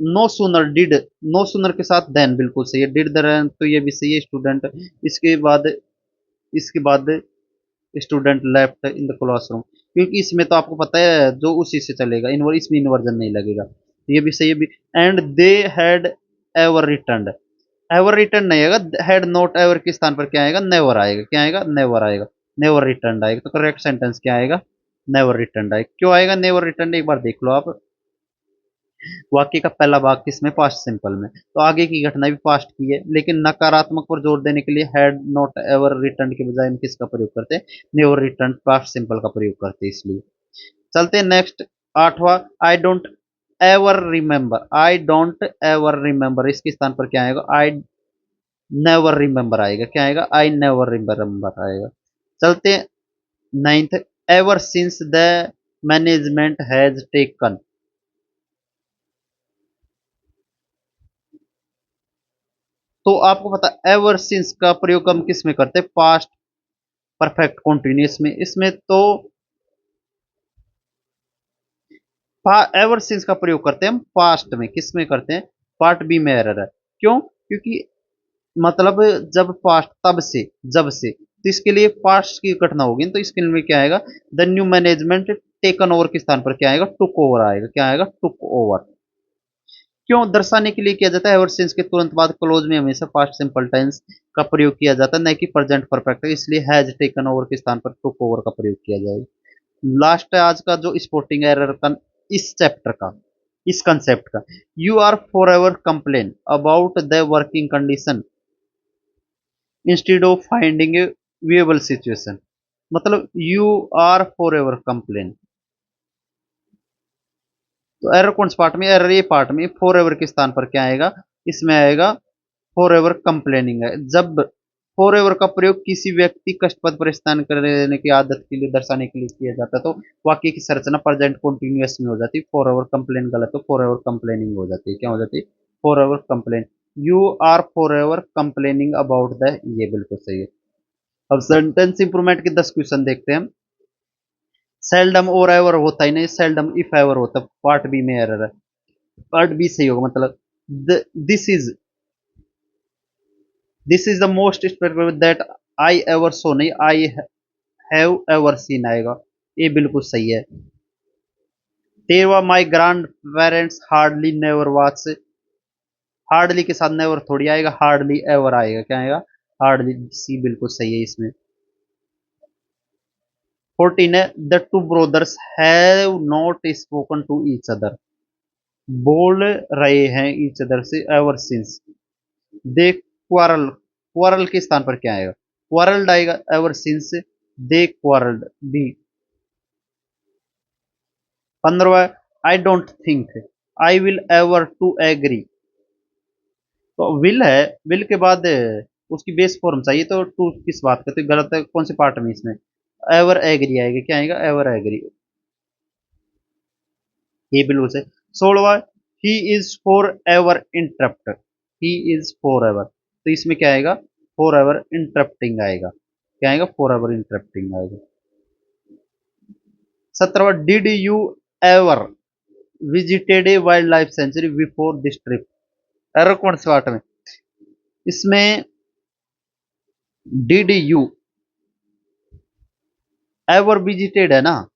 no sooner did, no sooner के साथ then बिल्कुल सही है। Did the run, तो ये भी सही है स्टूडेंट। इसके बाद इसके बाद student left in the classroom, क्योंकि इसमें तो आपको पता है जो उसी से चलेगा, इनवर इसमें इन्वर्जन नहीं लगेगा। ये भी सही है भी। And they had ever return, ever return नहीं आएगा। हैड नॉट एवर के स्थान पर क्या आएगा? नेवर आएगा। क्या आएगा? नेवर आएगा। नेवर रिटर्न आएगा। तो करेक्ट सेंटेंस क्या आएगा? नेवर रिटर्न आएगा। क्यों आएगा नेवर रिटर्न? एक बार देख लो आप। वाक्य का पहला भाग किसमें? पास्ट सिंपल में, तो आगे की घटना भी पास्ट की है, लेकिन नकारात्मक पर जोर देने के लिए हैड नॉट एवर रिटर्न के बजाय हम किसका प्रयोग करते हैं? नेवर रिटर्न, पास्ट सिंपल का प्रयोग करते हैं इसलिए। चलते हैं नेक्स्ट। आठवां, आई don't ever remember, I don't ever remember इसके स्थान पर क्या आएगा? आई नेवर रिमेंबर आएगा। क्या आएगा? आई नेवर रिमेंबर आएगा। चलते हैं ninth, ever since the management has taken, तो आपको पता एवर सिंस का प्रयोग हम किस में करते हैं? पास्ट परफेक्ट कॉन्टिन्यूस में। इसमें तो एवर सिंस का प्रयोग करते हैं हम पास्ट में। किस में करते हैं? पार्ट बी में एरर है। क्यों? क्योंकि मतलब जब पास्ट, तब से, जब से, तो इसके लिए पास्ट की घटना होगी, तो इसके लिए क्या आएगा? The new management taken over के स्थान पर क्या आएगा? टुक ओवर आएगा। क्या आएगा? Took over. क्यों दर्शाने के लिए किया जाता है? एवर सिंस के तुरंत बाद क्लोज में हमेशा पास्ट सिंपल टेंस का प्रयोग किया जाता है, न कि प्रेजेंट परफेक्ट, इसलिए हैज टेकन ओवर के स्थान पर टुक ओवर का प्रयोग किया जाएगा। लास्ट है आज का जो स्पोर्टिंग एरर का, इस चैप्टर का, इस कंसेप्ट का। You are for ever complain about the working condition instead of finding a viable situation, मतलब you are for ever complain. तो एरर कौन से पार्ट में? एरर ये पार्ट में। फॉर एवर के स्थान पर क्या आएगा? इसमें आएगा फॉर एवर कंप्लेनिंग है। जब फॉर एवर का प्रयोग किसी व्यक्ति कष्टपद परेशान करने की आदत के लिए दर्शाने के लिए किया जाता है, तो वाक्य की संरचना प्रेजेंट कॉन्टिन्यूअस में हो जाती है। फॉर एवर कंप्लेन गलत, तो फॉर एवर कंप्लेनिंग हो जाती है। क्या हो जाती है? For ever complain. You are for ever complaining about the, ये बिल्कुल सही है। अब सेंटेंस इंप्रूवमेंट के 10 क्वेश्चन देखते हैं। सेल्डम और एवर होता ही नहीं, सेल्डम इफ एवर होता। पार्ट बी में एरर है। पार्ट बी सही होगा, मतलब this is, this is the most spectacle that I ever saw, नहीं आई हैव एवर सीन आएगा। ये बिल्कुल सही है। तेरवा, my grandparents hardly never watch hardly के साथ नेवर थोड़ी आएगा, हार्डली एवर आएगा, क्या आएगा, हार्डली, सी बिल्कुल सही है इसमें। 14 है, the two brothers have not spoken to each other, बोल रहे हैं ईच अदर से ever since they quarrel, quarrel के स्थान पर क्या आएगा, क्वारल्ड आएगा, ever since they quarrelled B. 15 I don't think I will ever to agree, तो विल है, विल के बाद उसकी बेस फॉर्म चाहिए, तो टू किस बात का, तो गलत है, कौन से पार्ट में इसमें, एवर एग्री आएगा, क्या आएगा, एवर एग्री, ये बिल्कुल से। 16 he is for ever interrupt, he is for ever, तो इसमें क्या आएगा, फॉर एवर इंटरप्टिंग आएगा, क्या आएगा, फॉर एवर इंटरप्टिंग आएगा। 17 did you ever visited a wild life sanctuary before this trip, error कौन से पार्ट में, इसमें डिड यू एवर विजिटेड है ना,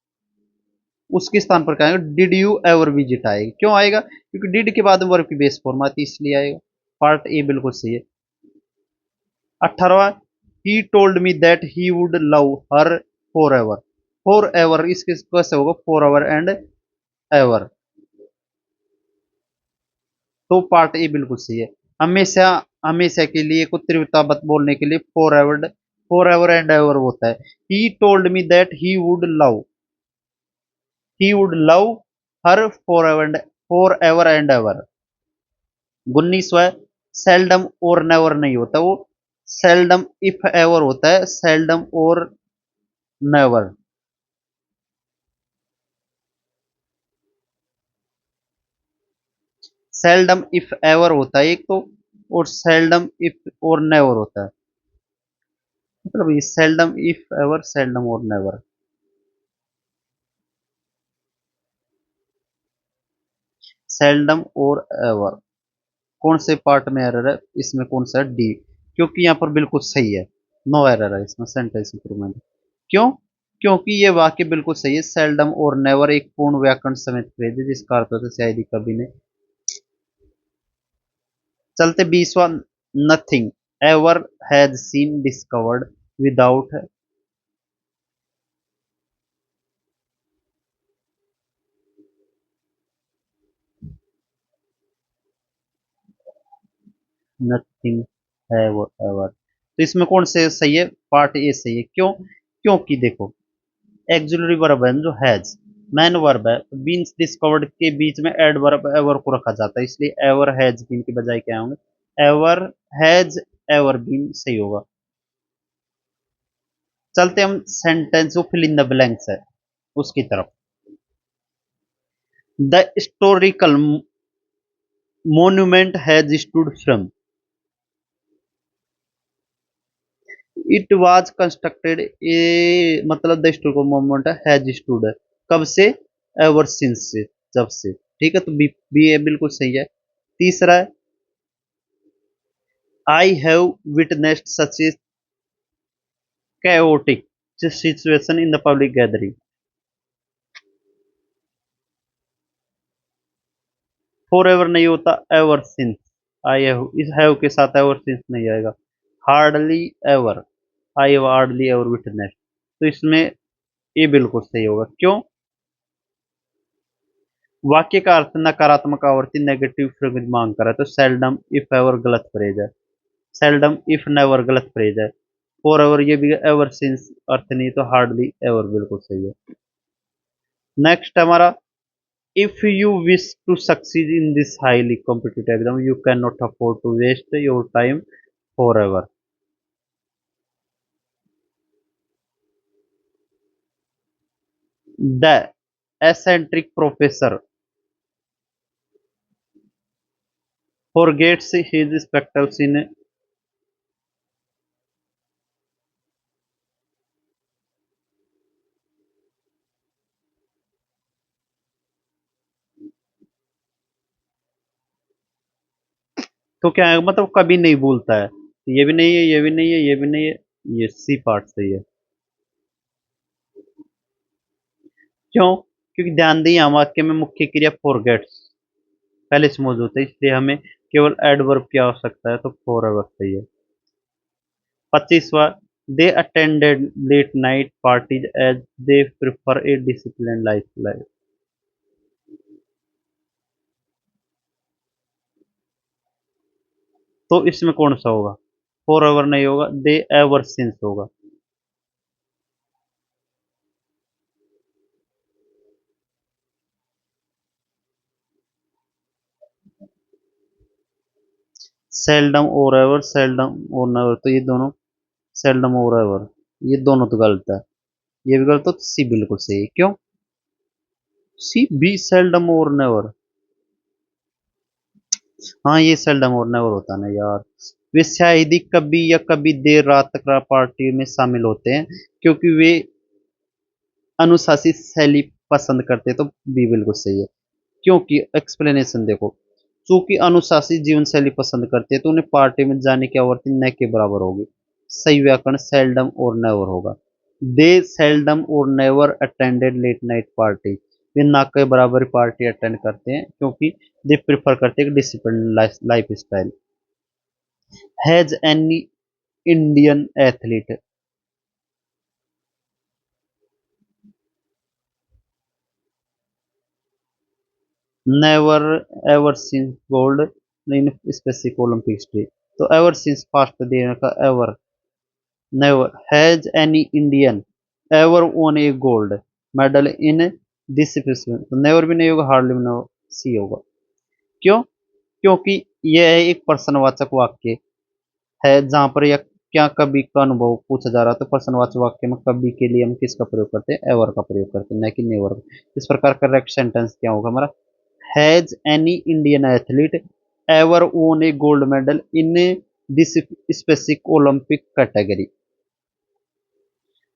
उसके स्थान पर क्या आएगा, डिड यू एवर विजिट आएगा, क्यों आएगा, क्योंकि डिड के बाद वर्ब की बेस फॉर्म आती है, इसलिए आएगा, पार्ट ए बिल्कुल सही है। 18 he told me that he would love her for ever, for ever इसके कैसे होगा, फॉर एवर एंड एवर, तो पार्ट ए बिल्कुल सही है। हमेशा, हमेशा के लिए को तीव्रता बोलने के लिए फॉर एवर एंड एवर होता है। He told me that he would love her for ever and ever. 19 seldom और नेवर नहीं होता, वो सेल्डम इफ एवर होता है, सेल्डम और नेवर। सेल्डम इफ एवर होता है एक तो, और सेल्डम इफ और नेवर होता है, मतलब ये सेल्डम इफ एवर, सेल्डम और नेवर। सेल्डम और एवर कौन से पार्ट में एरर है, इसमें कौन सा है, डी, क्योंकि यहाँ पर बिल्कुल सही है, नो एरर है इसमें, सेंटेंस इंप्रूवमेंट। क्यों, क्योंकि ये वाक्य बिल्कुल सही है, सेल्डम और नेवर एक पूर्ण व्याकरण समेत फ्रेज है जिसका अर्थ होता है शायद ही कभी नहीं। चलते 20वां, nothing ever has seen discovered without, nothing ever, तो इसमें कौन से सही है, पार्ट ए सही है, क्यों, क्योंकि देखो एक्सिलरी वर्ब है जो हैज, मैन वर्ब है, बीन्स डिस्कवर्ड के बीच में एड वर्ब एवर को रखा जाता है, इसलिए एवर हैज बीन के बजाय क्या होंगे, एवर हैज एवर बीन सही होगा। चलते हम सेंटेंस जो फिल इन द ब्लैंक्स है उसकी तरफ। The historical monument has stood from, it was constructed a, मतलब the historical monument has stood है, कब से, एवर सिंस से, जब से, ठीक है, तो बी ए बिल्कुल सही है। तीसरा है, I have witnessed such A chaotic situation in the public gathering, for ever नहीं होता, एवर सिंस, आई हैव, इस हैव के साथ एवर सिंस नहीं आएगा, hardly ever, I have hardly ever witness, तो इसमें ये बिल्कुल सही होगा, क्यों, वाक्य का अर्थ नकारात्मक आवर्ती नेगेटिव फ्रेज मांग कर है, तो सेल्डम इफ एवर गलत फ्रेज है, सेल्डम इफ नेवर गलत फ्रेज है, फॉर एवर ये भी एवर सिंस अर्थ नहीं, तो हार्डली एवर बिल्कुल सही है। नेक्स्ट हमारा, if you wish to succeed in this highly competitive exam, you cannot afford to waste your time forever. The eccentric professor forgets his spectacles in, तो क्या है, मतलब कभी नहीं भूलता है, तो ये भी नहीं है, ये भी नहीं है, ये भी नहीं है, ये सी पार्ट सही है। क्यों, क्योंकि ध्यान दें यहाँ वाक्य में मुख्य क्रिया फॉरगेट्स पहले से मौजूद है, इसलिए हमें केवल एडवर्ब क्या हो सकता है, तो फॉरएवर सही है। 25वां, they attended late night parties as they prefer a discipline life. तो इसमें कौन सा होगा, फॉरएवर नहीं होगा, दे एवर सिंस होगा। सेल्डम और एवर, सेल्डम और नेवर, तो ये दोनों सेल्डम और एवर, ये दोनों तो गलत है। ये भी गलत, तो सी बिल्कुल सही है। क्यों, सी बी सेल्डम और नेवर। हाँ, ये सेल्डम और नेवर होता है ना यार। वे शायद ही कभी या कभी देर रात तक पार्टी में शामिल होते हैं क्योंकि वे अनुशासित शैली पसंद करते हैं, तो बी बिल्कुल सही है। क्योंकि एक्सप्लेनेशन देखो, चूंकि अनुशासित जीवन शैली पसंद करते हैं तो उन्हें पार्टी में जाने की आवृत्ति न के बराबर होगी। सही व्याकरण सेल्डम और नेवर होगा। दे सेल्डम और never attended late night party, वे ना के बराबर पार्टी अटेंड करते हैं क्योंकि दे प्रिफर करते हैं discipline life style. Has any Indian athlete, never ever since gold in specific Olympic history, तो एवर सिंस फास्ट देने का ever. Never has any Indian ever won a gold medal in this specific, तो never भी नहीं होगा, hardly भी नहीं होगा, सी होगा। क्यों, क्योंकि यह है एक प्रश्नवाचक वाक्य है जहां पर यह क्या कभी का अनुभव पूछा जा रहा है, तो प्रश्नवाचक वाक्य में कभी के लिए हम किसका प्रयोग करते हैं, एवर का प्रयोग करते हैं, न कि नेवर। इस प्रकार करेक्ट सेंटेंस क्या होगा हमारा, has any Indian athlete ever won a gold medal in this specific Olympic category.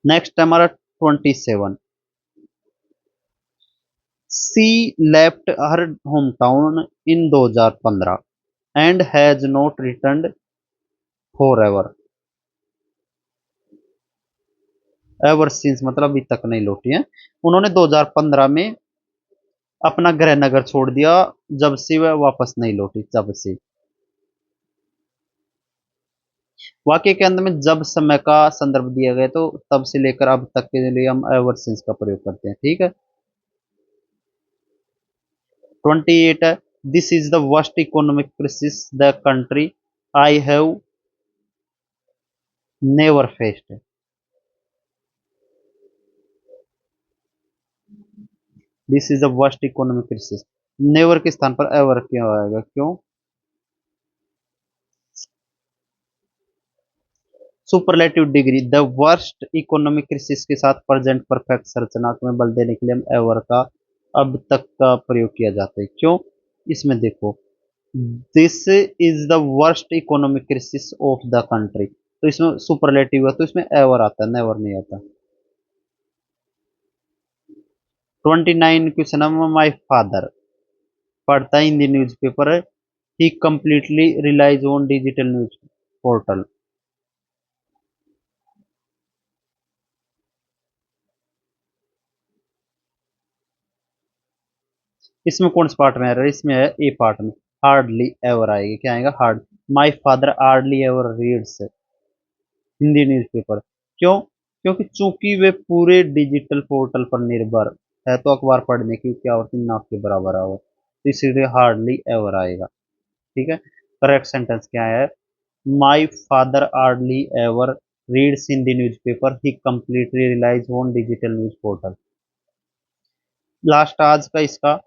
Next है हमारा 27, she left her home town in 2015 and has not return for ever. Ever since मतलब अभी तक नहीं लौटी है। उन्होंने 2015 में अपना गृह नगर छोड़ दिया, जब से वह वापस नहीं लौटी, जब से। वाक्य के अंत में जब समय का संदर्भ दिया गया तो तब से लेकर अब तक के लिए हम एवर सिंस का प्रयोग करते हैं, ठीक है। 28 है, this is the worst economic crisis the country I have never faced. This is the worst economic crisis, never के स्थान पर एवर क्यों आएगा, क्यों। Superlative degree, the worst economic crisis के साथ प्रेजेंट परफेक्ट संरचना में बल देने के लिए हम एवर का अब तक का प्रयोग किया जाता है। क्यों, इसमें देखो, this is the worst economic crisis of the country, तो इसमें सुपरलेटिव है तो इसमें एवर आता है, नेवर नहीं आता। 29 क्वेश्चन, माई फादर पढ़ता है Hindi newspaper, he completely relies on digital news portal. इसमें कौन सा पार्ट में आ रहा है, इसमें है ए पार्ट में, हार्डली एवर आएगी, क्या आएगा, हार्ड। माई father hardly ever reads Hindi newspaper. क्यों, क्योंकि चूंकि वे पूरे डिजिटल पोर्टल पर निर्भर है तो अखबार पढ़ने की क्या होती ना के बराबर आवर, तो इसीलिए हार्डली एवर आएगा, ठीक है। करेक्ट सेंटेंस क्या है, my father hardly ever reads Hindi newspaper, he completely relies on digital news portal. Last आज का इसका,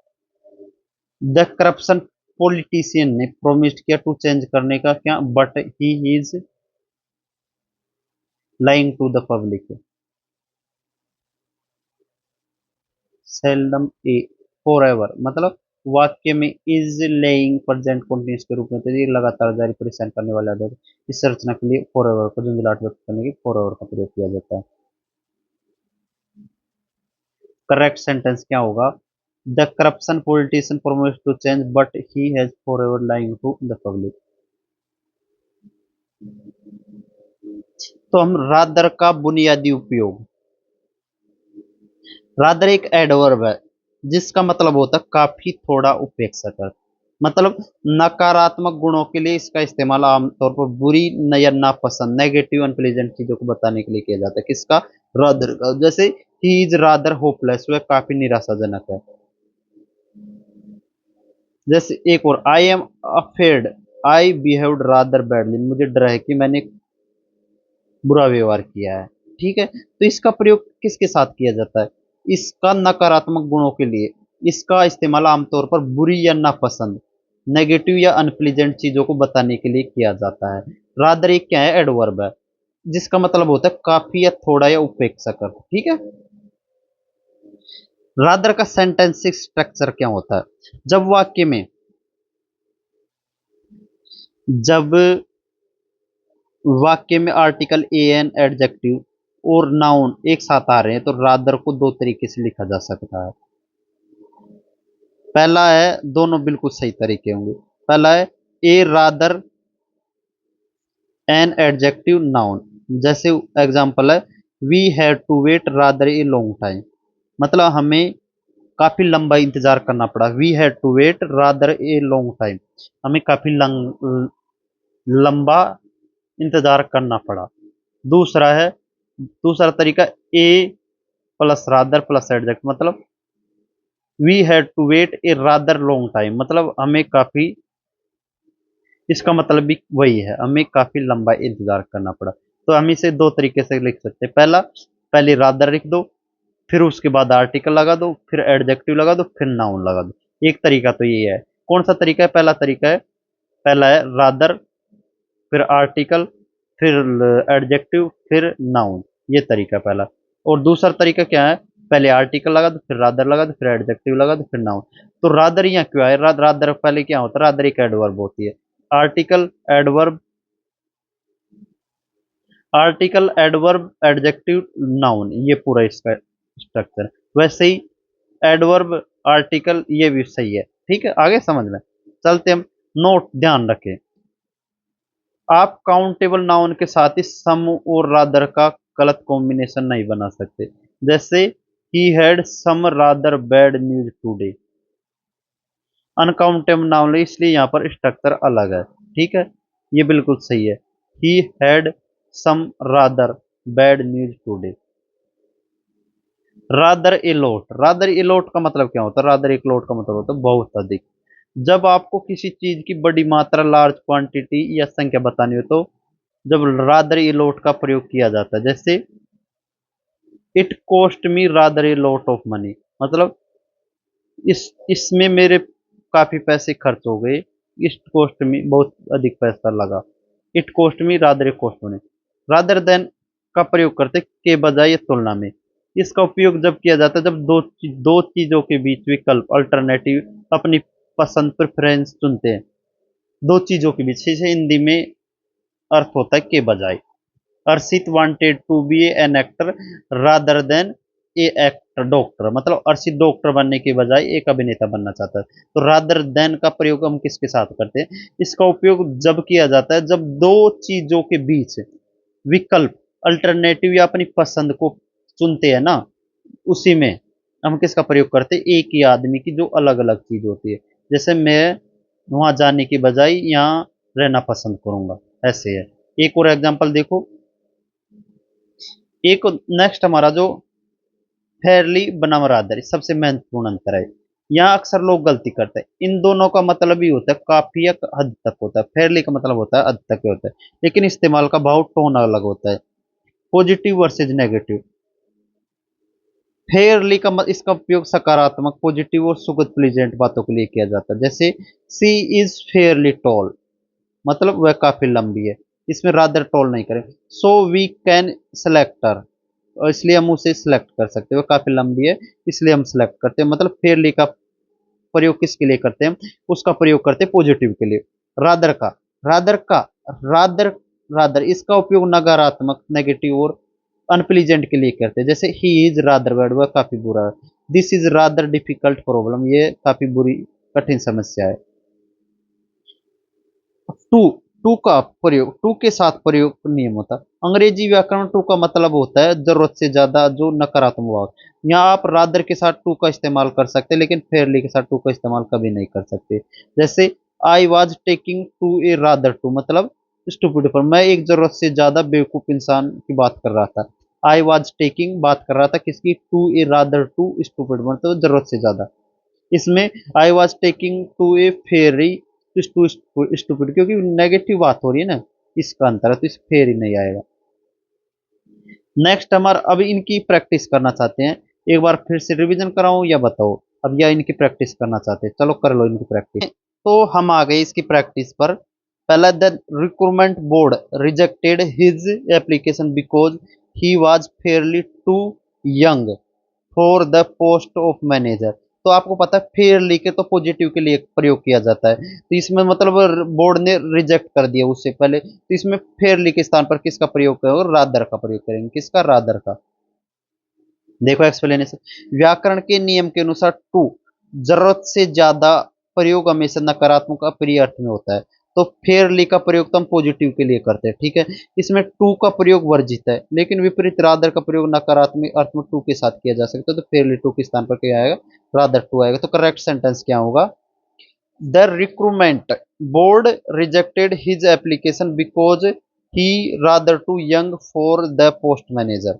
द करप्शन पॉलिटिशियन ने प्रोमिस्ड किया टू चेंज करने का क्या, but he is lying to the public. Seldom a, forever मतलब वाक्य में इज लेइंग प्रेजेंट कंटिन्यूस के रूप में, तो ये लगातार जारी परेशान करने वाले आदत, इस संरचना के लिए फॉरएवर को झुंझलाहट व्यक्त करने के फॉरएवर का प्रयोग किया जाता है। करेक्ट सेंटेंस क्या होगा, the corruption politician promise to change but he has forever lying to the public. तो हम रादर का बुनियादी उपयोग, रादर एक एडवर्ब है जिसका मतलब होता है काफी, थोड़ा, उपेक्षा कर। मतलब नकारात्मक गुणों के लिए इसका इस्तेमाल आमतौर पर बुरी या नापसंद नेगेटिव अनप्लेजेंट चीजों को बताने के लिए किया जाता है। किसका? रादर का। जैसे ही इज रादर होपलेस, वह काफी निराशाजनक है। जैसे एक और, I am afraid I behaved rather badly, मुझे डर है कि मैंने बुरा व्यवहार किया है। ठीक है, तो इसका प्रयोग किसके साथ किया जाता है? इसका नकारात्मक गुणों के लिए। इसका इस्तेमाल आमतौर पर बुरी या नापसंद नेगेटिव या अनप्लीजेंट चीजों को बताने के लिए किया जाता है। रादर एक क्या है? एडवर्ब है, जिसका मतलब होता है काफी या थोड़ा या उपेक्षक अर्थ। ठीक है, रादर का सेंटेंसिंग स्ट्रक्चर क्या होता है? जब वाक्य में आर्टिकल ए एन एडजेक्टिव और नाउन एक साथ आ रहे हैं तो रादर को दो तरीके से लिखा जा सकता है। पहला है, दोनों बिल्कुल सही तरीके होंगे। पहला है a rather an adjective noun, जैसे एग्जांपल है we had to wait rather a long time, मतलब हमें काफी लंबा इंतजार करना पड़ा। We had to wait rather a long time, हमें काफी लंबा इंतजार करना पड़ा। दूसरा है, दूसरा तरीका a plus rather plus adjective, मतलब we had to wait a rather long time, मतलब हमें काफी, इसका मतलब भी वही है, हमें काफी लंबा इंतजार करना पड़ा। तो हम इसे दो तरीके से लिख सकते हैं। पहला, पहले रादर लिख दो, फिर उसके बाद आर्टिकल लगा दो, फिर एडजेक्टिव लगा दो, फिर नाउन लगा दो। एक तरीका तो ये है। कौन सा तरीका है? पहला तरीका है, पहला है रादर, फिर आर्टिकल, फिर एडजेक्टिव, फिर नाउन। ये तरीका पहला। और दूसरा तरीका क्या है? पहले आर्टिकल लगा दो, फिर रादर लगा दो, फिर एडजेक्टिव लगा दो, फिर नाउन। तो रादर यहाँ क्यों आए? रादर पहले क्या होता है? रादर एक एडवर्ब होती है। Article, adverb, article, adverb, adjective, noun, ये पूरा इसका स्ट्रक्चर। वैसे ही एडवर्ब, आर्टिकल, ये भी सही है। ठीक है, आगे समझ लें। चलते हम। नोट ध्यान रखें, आप काउंटेबल नाउन के साथ ही सम और रादर का गलत कॉम्बिनेशन नहीं बना सकते। जैसे ही had some rather bad news today, uncountable noun, इसलिए यहाँ पर स्ट्रक्चर अलग है। ठीक है, ये बिल्कुल सही है। He had some rather bad news today. Rather a lot, rather a lot का मतलब क्या होता है? रादर एलोट का मतलब होता है बहुत अधिक। जब आपको किसी चीज की बड़ी मात्रा, लार्ज क्वांटिटी या संख्या बतानी हो तो जब रादर एलोट का प्रयोग किया जाता है। जैसे it cost me rather a lot of money, मतलब इसमें मेरे काफी पैसे खर्च हो गए। इट कॉस्ट मी, बहुत अधिक पैसा लगा। It cost me rather A cost money. Rather than का प्रयोग करते के बजाय या तुलना में। इसका उपयोग जब किया जाता है जब दो चीजों के बीच विकल्प, अल्टरनेटिव, अपनी पसंद प्रेफरेंस चुनते हैं। दो चीजों के बीच, जैसे हिंदी में अर्थ होता है के बजाय। Arshit wanted to be an actor rather than a actor doctor, मतलब अर्शित डॉक्टर बनने के बजाय एक अभिनेता बनना चाहता है। तो रादर देन का प्रयोग हम किसके साथ करते हैं? इसका उपयोग जब किया जाता है जब दो चीजों के बीच विकल्प, अल्टरनेटिव या अपनी पसंद को चुनते हैं ना, उसी में हम किसका प्रयोग करते हैं? एक ही आदमी की जो अलग अलग चीज होती है। जैसे मैं वहां जाने की बजाय यहाँ रहना पसंद करूंगा, ऐसे है। एक और एग्जांपल देखो। एक नेक्स्ट हमारा जो फेयरली बनाम रादर, सबसे महत्वपूर्ण अंतर है। यहाँ अक्सर लोग गलती करते हैं। इन दोनों का मतलब ही होता है काफी एक हद तक होता है। फेयरली का मतलब होता है हद तक होता है, लेकिन इस्तेमाल का भाव टोन अलग होता है। Positive versus negative. फेयरली का इसका उपयोग सकारात्मक, पॉजिटिव और सुखद प्लीजेंट बातों के लिए किया जाता है। जैसे सी इज फेयरली टॉल, मतलब वह काफी लंबी है। इसमें रादर टॉल नहीं करें। सो वी कैन सेलेक्टर, और इसलिए हम उसे सिलेक्ट कर सकते हैं, वो काफी लंबी है इसलिए हम सिलेक्ट करते हैं। मतलब फेयरली का प्रयोग किसके लिए करते हैं? उसका प्रयोग करते हैं पॉजिटिव के लिए। रादर का, रादर का, रादर, रादर इसका उपयोग नकारात्मक, नेगेटिव और अनप्लीजेंट के लिए करते हैं। जैसे ही इज रादर बैड, वह काफी बुरा है। This is rather difficult problem, ये काफी बुरी कठिन समस्या है। टू टू का प्रयोग, टू के साथ प्रयोग नियम होता है। अंग्रेजी व्याकरण टू का मतलब होता है जरूरत से ज्यादा, जो नकारात्मक भाव। यहाँ आप रादर के साथ टू का इस्तेमाल कर सकते हैं, लेकिन फेयरली के साथ टू का इस्तेमाल कभी नहीं कर सकते। जैसे I was taking to a rather too, मतलब स्टूपिड पर, मैं एक जरूरत से ज्यादा बेवकूफ इंसान की बात कर रहा था। आई वॉज टेकिंग बात कर रहा था किसकी, to a rather too stupid, मतलब जरूरत से ज्यादा। इसमें I was taking to a fairly too stupid, क्योंकि नेगेटिव बात हो रही है ना, इसका अंतर है, तो इस फेरी नहीं आएगा। नेक्स्ट हमारा, अब इनकी प्रैक्टिस करना चाहते हैं, एक बार फिर से रिवीजन कराऊं या बताओ, अब या इनकी प्रैक्टिस करना चाहते हैं, चलो कर लो इनकी प्रैक्टिस। तो हम आ गए इसकी प्रैक्टिस पर। पहला, the recruitment board rejected his application because he was fairly too young for the post of manager. तो आपको पता है फेयरली के तो पॉजिटिव के लिए प्रयोग किया जाता है, तो इसमें मतलब बोर्ड ने रिजेक्ट कर दिया उससे पहले, तो इसमें फेयरली के स्थान पर किसका प्रयोग करेंगे, रादर का प्रयोग करेंगे। किसका, रादर का। देखो एक्सप्लेनेशन, व्याकरण के नियम के अनुसार टू जरूरत से ज्यादा प्रयोग हमेशा नकारात्मक अप्रिय अर्थ में होता है, तो फेयरली का प्रयोग तो हम पॉजिटिव के लिए करते हैं, ठीक है। इसमें टू का प्रयोग वर्जित है, लेकिन विपरीत रादर का प्रयोग नकारात्मक अर्थ में टू के साथ किया जा सकता है, तो फेयरली टू के स्थान पर क्या आएगा, रादर टू आएगा। तो करेक्ट सेंटेंस क्या होगा, the recruitment board rejected his application because he rather too young for the post manager.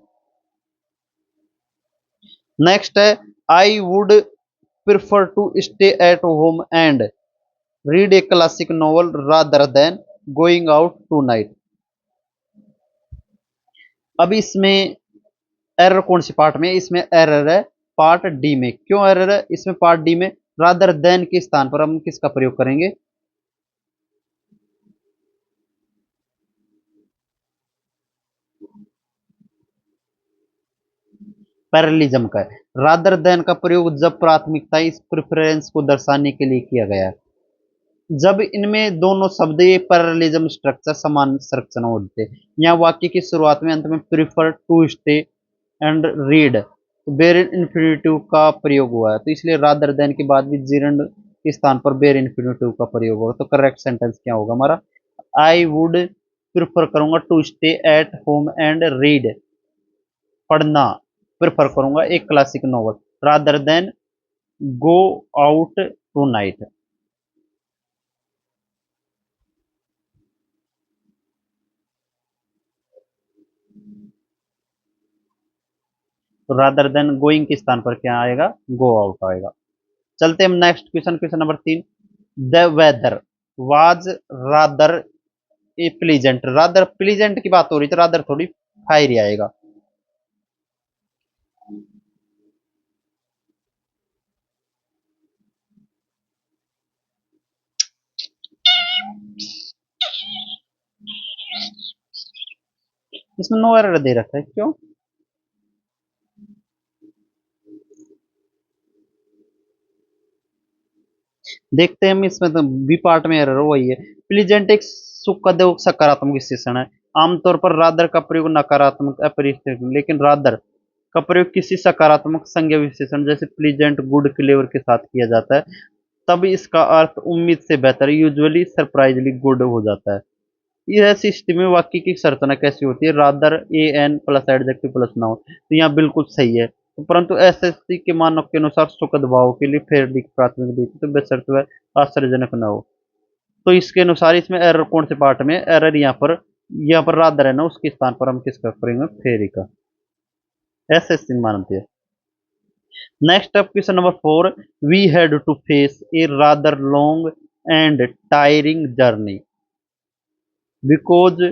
Next है, I would prefer to stay at home and read a classic novel rather than going out tonight. अब इसमें error कौन सी part में, इसमें error है part D में। क्यों error है इसमें पार्ट डी में, रादर देन के स्थान पर हम किसका प्रयोग करेंगे, पैरेललिज्म का है। रादर देन का प्रयोग जब प्राथमिकता इस प्रेफरेंस को दर्शाने के लिए किया गया है, जब इनमें दोनों शब्द ये पैरेललिज्म स्ट्रक्चर समान संरचना होते हैं। यहाँ वाक्य की शुरुआत में अंत में prefer to stay and read bare infinitive का प्रयोग हुआ है, तो इसलिए रादर देन के बाद भी जीरंड के स्थान पर बेर इन्फिनिटिव का प्रयोग होगा। तो करेक्ट सेंटेंस क्या होगा हमारा, आई वुड प्रिफर करूंगा to stay at home and read, पढ़ना प्रेफर करूंगा एक classic novel, rather than go out tonight. तो रादर देन गोइंग के स्थान पर क्या आएगा, गो आउट आएगा। चलते हम next question, question number 3, the weather was rather a pleasant. Rather pleasant की बात हो रही तो रादर थोड़ी फायरी आएगा। इसमें नो एरर दे रखा है, क्यों, देखते हैं हम। इसमें तो बी पार्ट में एरर वही है। प्लीजेंट एक सुखद सकारात्मक विशेषण है। आमतौर पर रादर का प्रयोग नकारात्मक अपरिचित, लेकिन रादर का प्रयोग किसी सकारात्मक संज्ञा विशेषण जैसे प्लीजेंट, गुड, क्लेवर के साथ किया जाता है, तब इसका अर्थ उम्मीद से बेहतर, यूजुअली सरप्राइजली गुड हो जाता है। यह स्थिति में वाक्य की संरचना कैसी होती है, rather a an plus adjective plus noun, तो यहाँ बिल्कुल सही है। तो परंतु एसएससी के मानक के अनुसार सुखद भाव के लिए फेयर डी प्राथमिक दी तो बेशर्त वह आश्चर्यजनक न हो। तो इसके अनुसार इसमें एरर कौन से पार्ट में, एरर यहाँ पर रादर है ना, उसके स्थान पर हम किसका करेंगे, फेरी का। एसएससी मानते हैं। Next up question number 4, we had to face a rather long and tiring journey because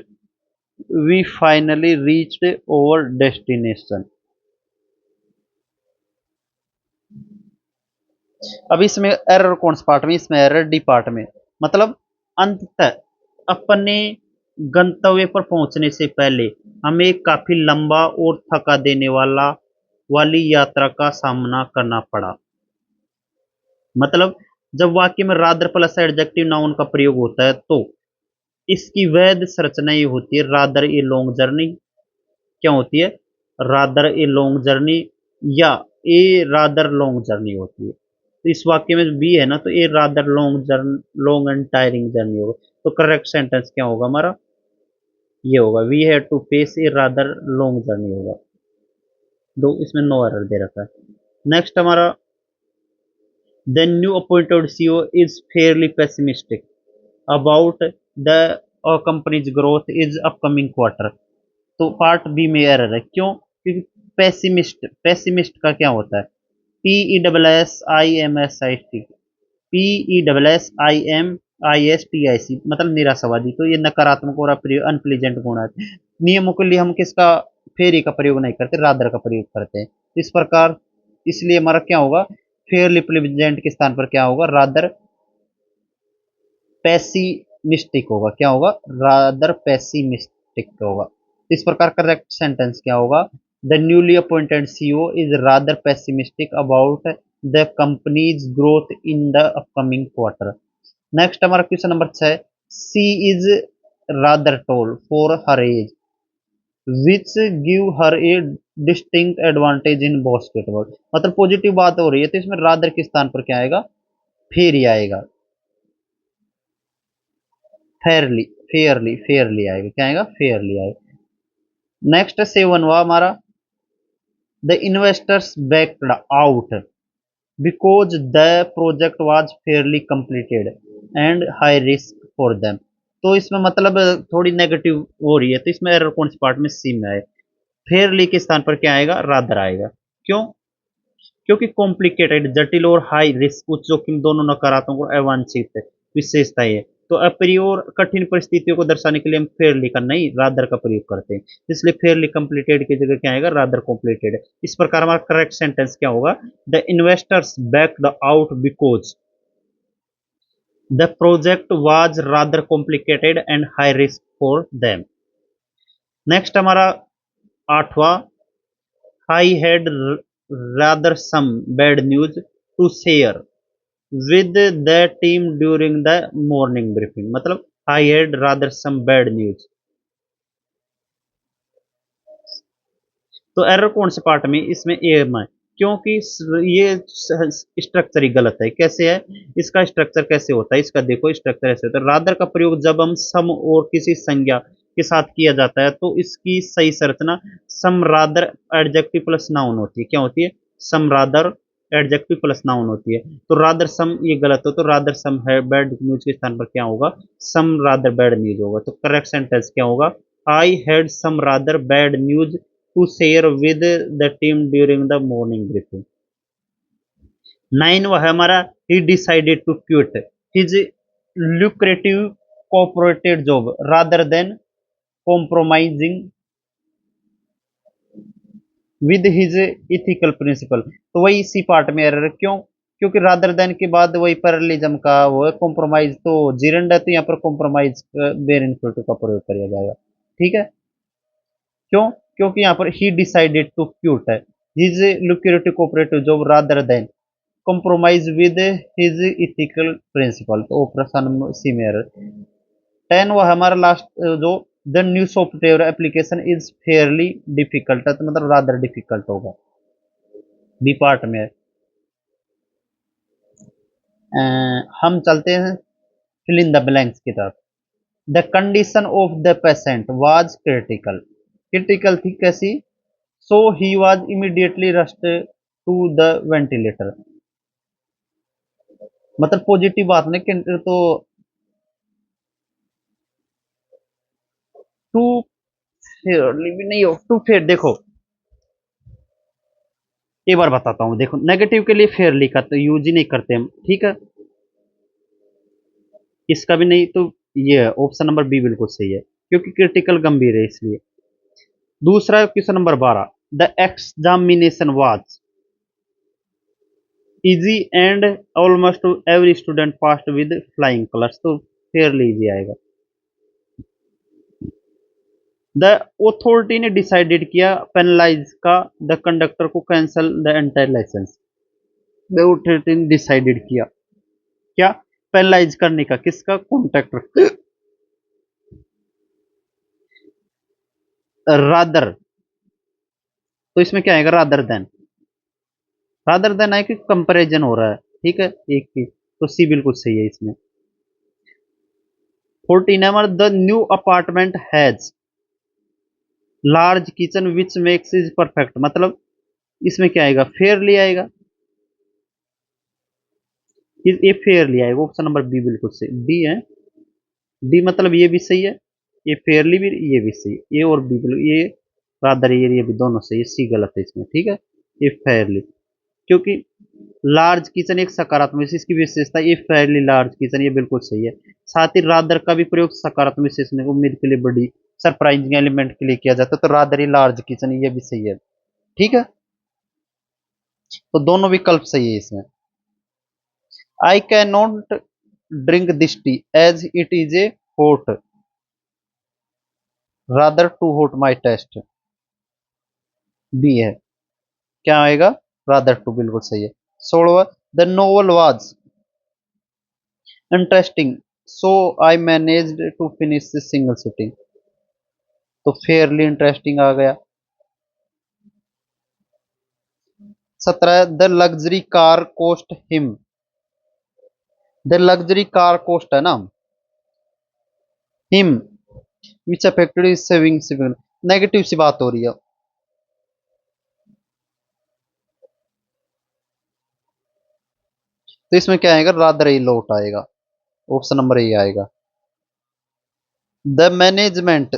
we finally reached over destination. अब इसमें एरर कौन सा पार्ट में, इसमें एरर डी पार्ट में, मतलब अंततः अपने गंतव्य पर पहुंचने से पहले हमें काफी लंबा और थका देने वाली यात्रा का सामना करना पड़ा। मतलब जब वाक्य में रादर प्लस एडजेक्टिव नाउन का प्रयोग होता है, तो इसकी वैध संरचना ये होती है, रादर ए लॉन्ग जर्नी, क्या होती है, रादर ए लॉन्ग जर्नी, या ए रादर लॉन्ग जर्नी होती है। तो इस वाक्य में बी है ना, तो a rather long and tiring journey होगा। तो करेक्ट सेंटेंस क्या होगा हमारा, ये होगा we have to face a rather long journey होगा। दो इसमें नो एरर दे रखा है। नेक्स्ट हमारा the new appointed CEO is fairly pessimistic about the company's growth is upcoming quarter. तो पार्ट बी में एरर है, क्यों? क्योंकि पेसिमिस्ट, पेसिमिस्ट का क्या होता है, P E double S I M S I T, P E double S I M I S T I C, मतलब निराशावादी। तो ये नकारात्मक और अनप्लीजेंट गुण है। नियमों के लिए हम किसका फेरी का प्रयोग नहीं करते, रादर का प्रयोग करते हैं इस प्रकार। इसलिए हमारा क्या होगा, फेयरली प्लीजेंट के स्थान पर क्या होगा, रादर पेसिमिस्टिक होगा। क्या होगा, रादर पेसिमिस्टिक होगा। इस प्रकार करेक्ट सेंटेंस क्या होगा, the newly appointed CEO is rather pessimistic about the company's growth in the upcoming quarter. Next हमारा question number 6, she is rather tall for her age which give her a distinct advantage in basketball. मतलब positive बात हो रही है, तो इसमें rather के स्थान पर क्या आएगा, फेयर ही आएगा, फेयरली, फेयरली, फेयरली आएगा। क्या आएगा, फेयरली आएगा। नेक्स्ट 7वां हमारा, the investors backed out because the project was Fairlie completed and high risk for them. तो इसमें मतलब थोड़ी नेगेटिव हो रही है, तो इसमें एरर कौन सी पार्ट में, सी में आए। फेयरली के स्थान पर क्या आएगा, रादर आएगा। क्यों? क्योंकि कॉम्प्लिकेटेड, जटिल और हाई रिस्क, उच्च जोखिम दोनों नकारात्मक और अवांछित विशेषता है। तो अप्रियोर कठिन परिस्थितियों को दर्शाने के लिए हम फेयरली का नहीं रादर का प्रयोग करते हैं। इसलिए फेयरली कंप्लीटेड की जगह क्या आएगा, रादर कॉम्प्लीटेड। इस प्रकार हमारा करेक्ट सेंटेंस क्या होगा, the investors backed out because the project was rather complicated and high risk for them. Next हमारा 8वां, I had rather some bad news to share with the team during the morning briefing। मतलब I had rather some bad news। तो error कौन से part में, इसमें ए में, क्योंकि ये स्ट्रक्चर ही गलत है। कैसे है, इसका स्ट्रक्चर कैसे होता है, इसका देखो स्ट्रक्चर ऐसे होता है, रादर का प्रयोग जब हम सम और किसी संज्ञा के साथ किया जाता है तो इसकी सही संरचना सम रादर एडजेक्टिव प्लस नाउन होती है। क्या होती है, सम रादर एडजेक्टिव प्लस नाउन होती है। तो रादर सम ये गलत हो, तो रादर सम है बैड न्यूज के स्थान पर क्या होगा, सम रादर बैड न्यूज होगा। तो करेक्ट सेंटेंस क्या होगा, I had some rather bad news to share with the team during the morning briefing। 9 है हमारा, he decided to quit his lucrative corporate job rather than compromising with his ethical principle। तो वही इसी part में error, क्यों? क्योंकि rather than के बाद वही पैरेललिज्म का वो है कॉम्प्रोमाइज, तो जीरेंड है, तो यहाँ पर कॉम्प्रोमाइज बेर इनफिनिटिव का प्रयोग किया जाएगा। ठीक है, क्यों? क्योंकि यहाँ पर ही डिसाइडेड टू क्यूट है his lucrative cooperative job rather than compromise with his ethical principle। तो ऑप्शन सी में एरर। 10 वो हमारा लास्ट जो, the new software application is fairly difficult है, तो मतलब रादर डिफिकल्ट होगा, बी पार्ट में है। हम चलते हैं फिल इन द ब्लैंक्स की तरफ। The condition of the patient was critical, critical थी कैसी, so he was immediately rushed to the ventilator. मतलब पॉजिटिव बात नहीं, तो टू फेयरली भी नहीं हो, टू फेयर देखो एक बार बताता हूँ, देखो नेगेटिव के लिए फेयरली का तो यूज ही नहीं करते हम। ठीक है, इसका भी नहीं, तो ये ऑप्शन नंबर बी बिल्कुल सही है, क्योंकि क्रिटिकल गंभीर है इसलिए। दूसरा question number 12, the examination was easy and almost every student passed with flying colours. तो फेयरली इजी आएगा। द अथॉरिटी ने डिसाइडेड किया पेनलाइज का द कंडक्टर को cancel the entire licence. The authority ने डिसाइडेड किया क्या, पेनलाइज करने का, किसका, कॉन्ट्रैक्टर। रादर, तो इसमें क्या आएगा, रादर देन, रादर देन है कि कंपैरिजन हो रहा है। ठीक है, एक की, तो सी बिल्कुल सही है इसमें। 14 है हमारा, the new apartment has large kitchen which makes is perfect, मतलब इसमें क्या आएगा, फेयरली आएगा, ये फेयरली आएगा, ऑप्शन नंबर बी बिल्कुल सही, डी है, डी मतलब ये भी सही है, ये फेयरली भी, ये भी सही है, ए और बी बिल्कुल, ये रादर ये भी दोनों सही है, सी गलत है इसमें, ठीक है, ये फेयरली, क्योंकि लार्ज किचन एक सकारात्मक इसकी विशेषता, ये फेयरली लार्ज किचन ये बिल्कुल सही है। साथ ही रादर का भी प्रयोग सकारात्मक विशेषण उम्मीद के लिए बड़ी सरप्राइजिंग एलिमेंट के लिए किया जाता है, तो रादर ही लार्ज किचन ये भी सही है, ठीक है, तो दोनों विकल्प सही है इसमें। I can not drink this tea as it is a hot, rather too hot my taste, B है, क्या आएगा, रादर टू बिल्कुल सही है। 16 the novel was interesting so I managed to finish single sitting, तो फेयरली इंटरेस्टिंग आ गया। 17 the luxury car cost him, the luxury car cost है ना, him which affected is saving civil, negative सी बात हो रही है, तो इसमें क्या आएगा, रादर ही लौट आएगा, ऑप्शन नंबर ए आएगा। The management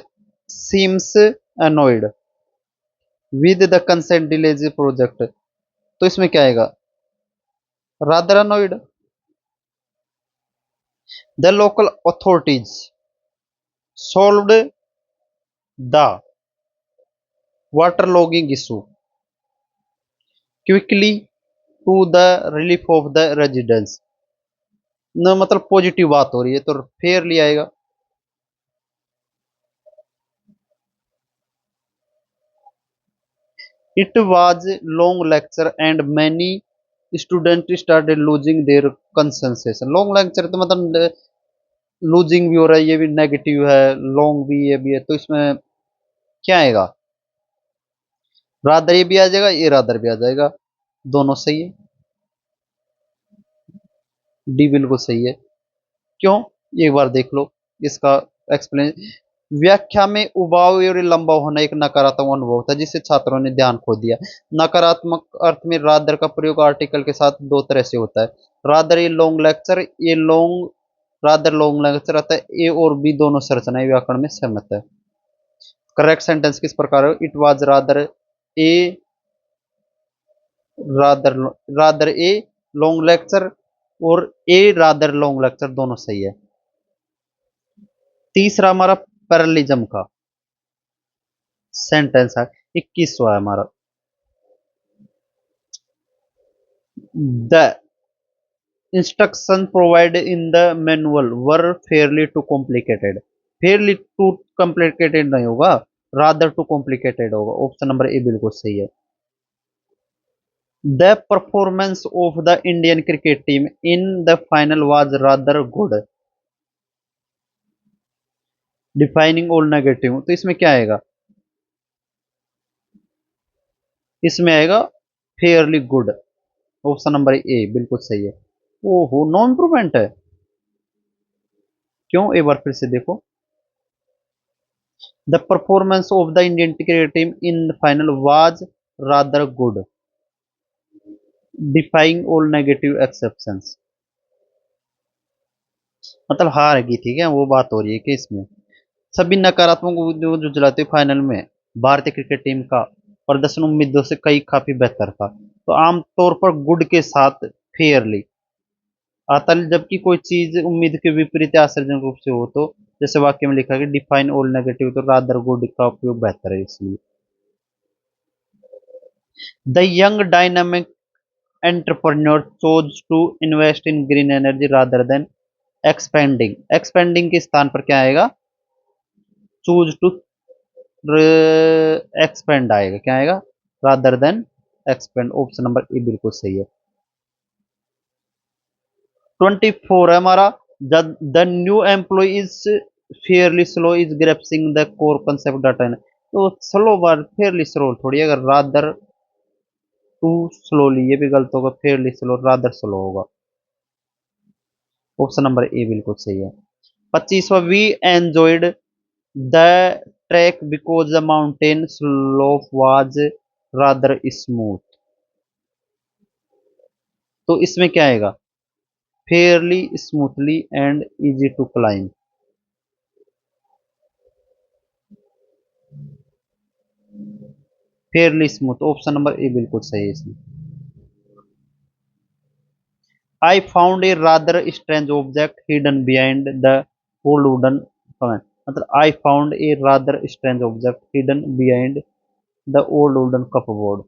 seems annoyed with the constant delays project, तो इसमें क्या आएगा, rather annoyed. The local authorities solved the water logging issue quickly to the relief of the residence, no मतलब positive बात हो रही है, तो फेयरली आएगा। It was long lecture and many student started losing their concentration, long lecture तो मतलब losing भी हो रहा है, ये भी नेगेटिव है, लॉन्ग भी ये भी है, तो इसमें क्या आएगा, रादर ये भी आ जाएगा, ये रादर भी आ जाएगा, दोनों सही है, डी बिल्कुल सही है। क्यों, एक बार देख लो इसका एक्सप्लेन। व्याख्या में उबाऊ और लंबा होना एक नकारात्मक अनुभव था जिससे छात्रों ने ध्यान खो दिया। नकारात्मक अर्थ में रादर का प्रयोग आर्टिकल के साथ दो तरह से होता है, रादर ये लॉन्ग लेक्चर, ये लॉन्ग रादर लॉन्ग लेक्चर आता है, ए और बी दोनों संरचनाएं व्याकरण में सहमत है। करेक्ट सेंटेंस किस प्रकार है, it was rather A, rather rather a long lecture और ए रादर लॉन्ग लेक्चर दोनों सही है। तीसरा हमारा पैरलिज्म का सेंटेंस है, 21वां है हमारा, the instruction provided in the manual were fairly too complicated, fairly too complicated नहीं होगा, रादर टू कॉम्प्लिकेटेड होगा, ऑप्शन नंबर ए बिल्कुल सही है। The performance of the Indian cricket team in the final was rather good, defining all negative, तो इसमें क्या आएगा, इसमें आएगा fairly good, option number A बिल्कुल सही है। ओहो, नो इम्प्रूवमेंट है, क्यों, एक बार फिर से देखो। The performance of the Indian cricket team in final was rather good, defying all negative exceptions, मतलब हार गई, ठीक है, वो बात हो रही है कि इसमें सभी नकारात्मक जो चलाते फाइनल में भारतीय क्रिकेट टीम का प्रदर्शन उम्मीदों से कई काफी बेहतर था, तो आमतौर पर गुड के साथ फेयरली आता है, जबकि कोई चीज उम्मीद के विपरीत या आश्चर्यजनक रूप से हो, तो जैसे वाक्य में लिखा है डिफाइन ऑल नेगेटिव, तो रादर गुड का उपयोग बेहतर है इसलिए। The young dynamic entrepreneur chose to invest in green energy rather than expending, expending के स्थान पर क्या आएगा, चूज टू एक्सपेंड आएगा, क्या आएगा, rather than expend, option number A बिल्कुल सही है। 24 है हमारा, the new employ is fairly slow is grasping the core concept data, तो स्लो बार फेयरली स्लो थोड़ी, अगर रादर टू स्लोली ये भी गलत होगा, फेयरली स्लो रादर स्लो होगा, ऑप्शन नंबर ए बिल्कुल सही है। 25वां, we enjoyed the track because the mountain slope was rather smooth. तो इसमें क्या आएगा? Fairlie smoothly and easy to climb. Fairly smooth, option number A बिल्कुल सही है इसमें। I found a rather strange object hidden behind the old wooden comment. मतलब I found a rather strange object hidden behind the old wooden cupboard.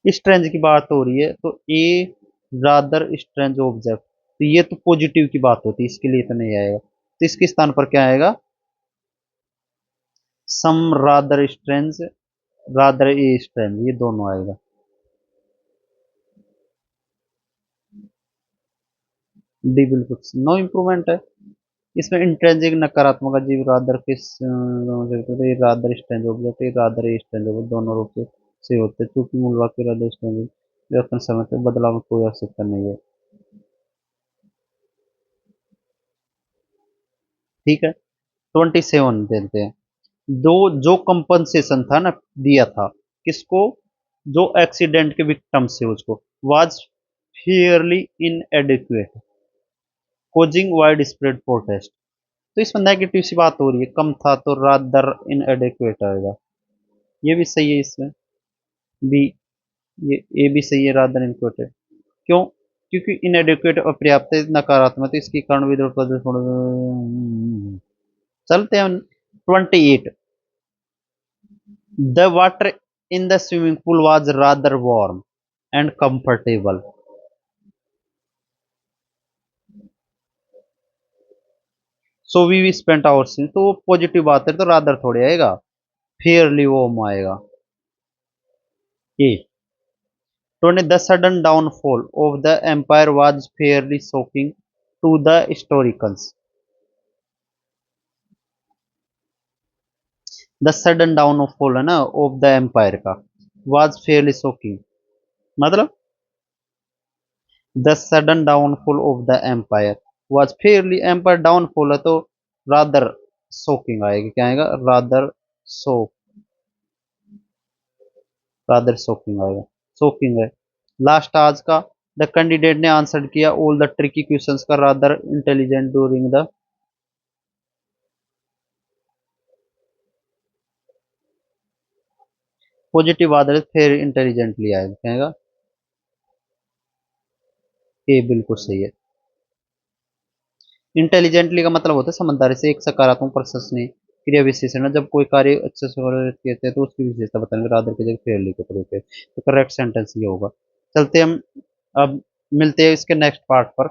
Strange की बात हो रही है तो ए रादर स्ट्रेंज ऑब्जेक्ट, तो ये तो पॉजिटिव की बात होती है, इसके लिए तो नहीं आएगा। तो इसके स्थान पर क्या आएगा? Some rather strange, rather a strange, ये दोनों आएगा। डी बिल्कुल नो इम्प्रूवमेंट है इसमें। इंट्रेंसिक नकारात्मक अजीब रादर किस rather strange object, rather a strange object दोनों रूप से सही होते हैं, चूंकि मूल वाक्य रादर स्ट्रेंज अपने समय पे बदलाव में कोई आवश्यकता नहीं है। ठीक है, 27 देते हैं। दो, जो कंपनसेशन था ना, दिया था किसको? जो एक्सीडेंट के विक्टिम से उसको, was Fairlie इनएडिक्वेट causing wide spread protest. तो इसमें नेगेटिव सी बात हो रही है, कम था तो रादर इनएडिक्वेट आएगा। ये भी सही है इसमें, बी, ये भी सही है, रादर इनएडिक्वेट। क्यों? क्योंकि इनएडिक्वेट अपर्याप्त है, नकारात्मक, तो इसके कारण विरोध प्रदर्शन। चलते हैं 28। The water in the swimming pool was rather warm and comfortable. So we spent our swim, तो पॉजिटिव बात है तो रादर थोड़े आएगा, फेयरली warm आएगा। ए, the sudden downfall of the empire was fairly shocking to the historians. The sudden downfall है ना of the empire का, was fairly shocking, मतलब the sudden downfall of the empire was fairly, empire downfall है तो rather shocking आएगी। क्या आएगा? Rather so, rather shocking आएगा, सोकिंग है। लास्ट आज का, द कैंडिडेट ने आंसर किया ऑल द ट्रिकी क्वेश्चंस का rather intelligent during the, positive rather फिर इंटेलिजेंटली आएगा। क्या आएगा? ए बिल्कुल सही है। इंटेलिजेंटली का मतलब होता है समझदारी से, एक सकारात्मक प्रशंसनीय क्रिया विशेषण है। जब कोई कार्य अच्छे से कहते हैं तो उसकी विशेषता बताएंगे, रादर की जगह फेयरली के प्रयोग है, तो करेक्ट सेंटेंस ये होगा। चलते हम अब मिलते हैं इसके नेक्स्ट पार्ट पर।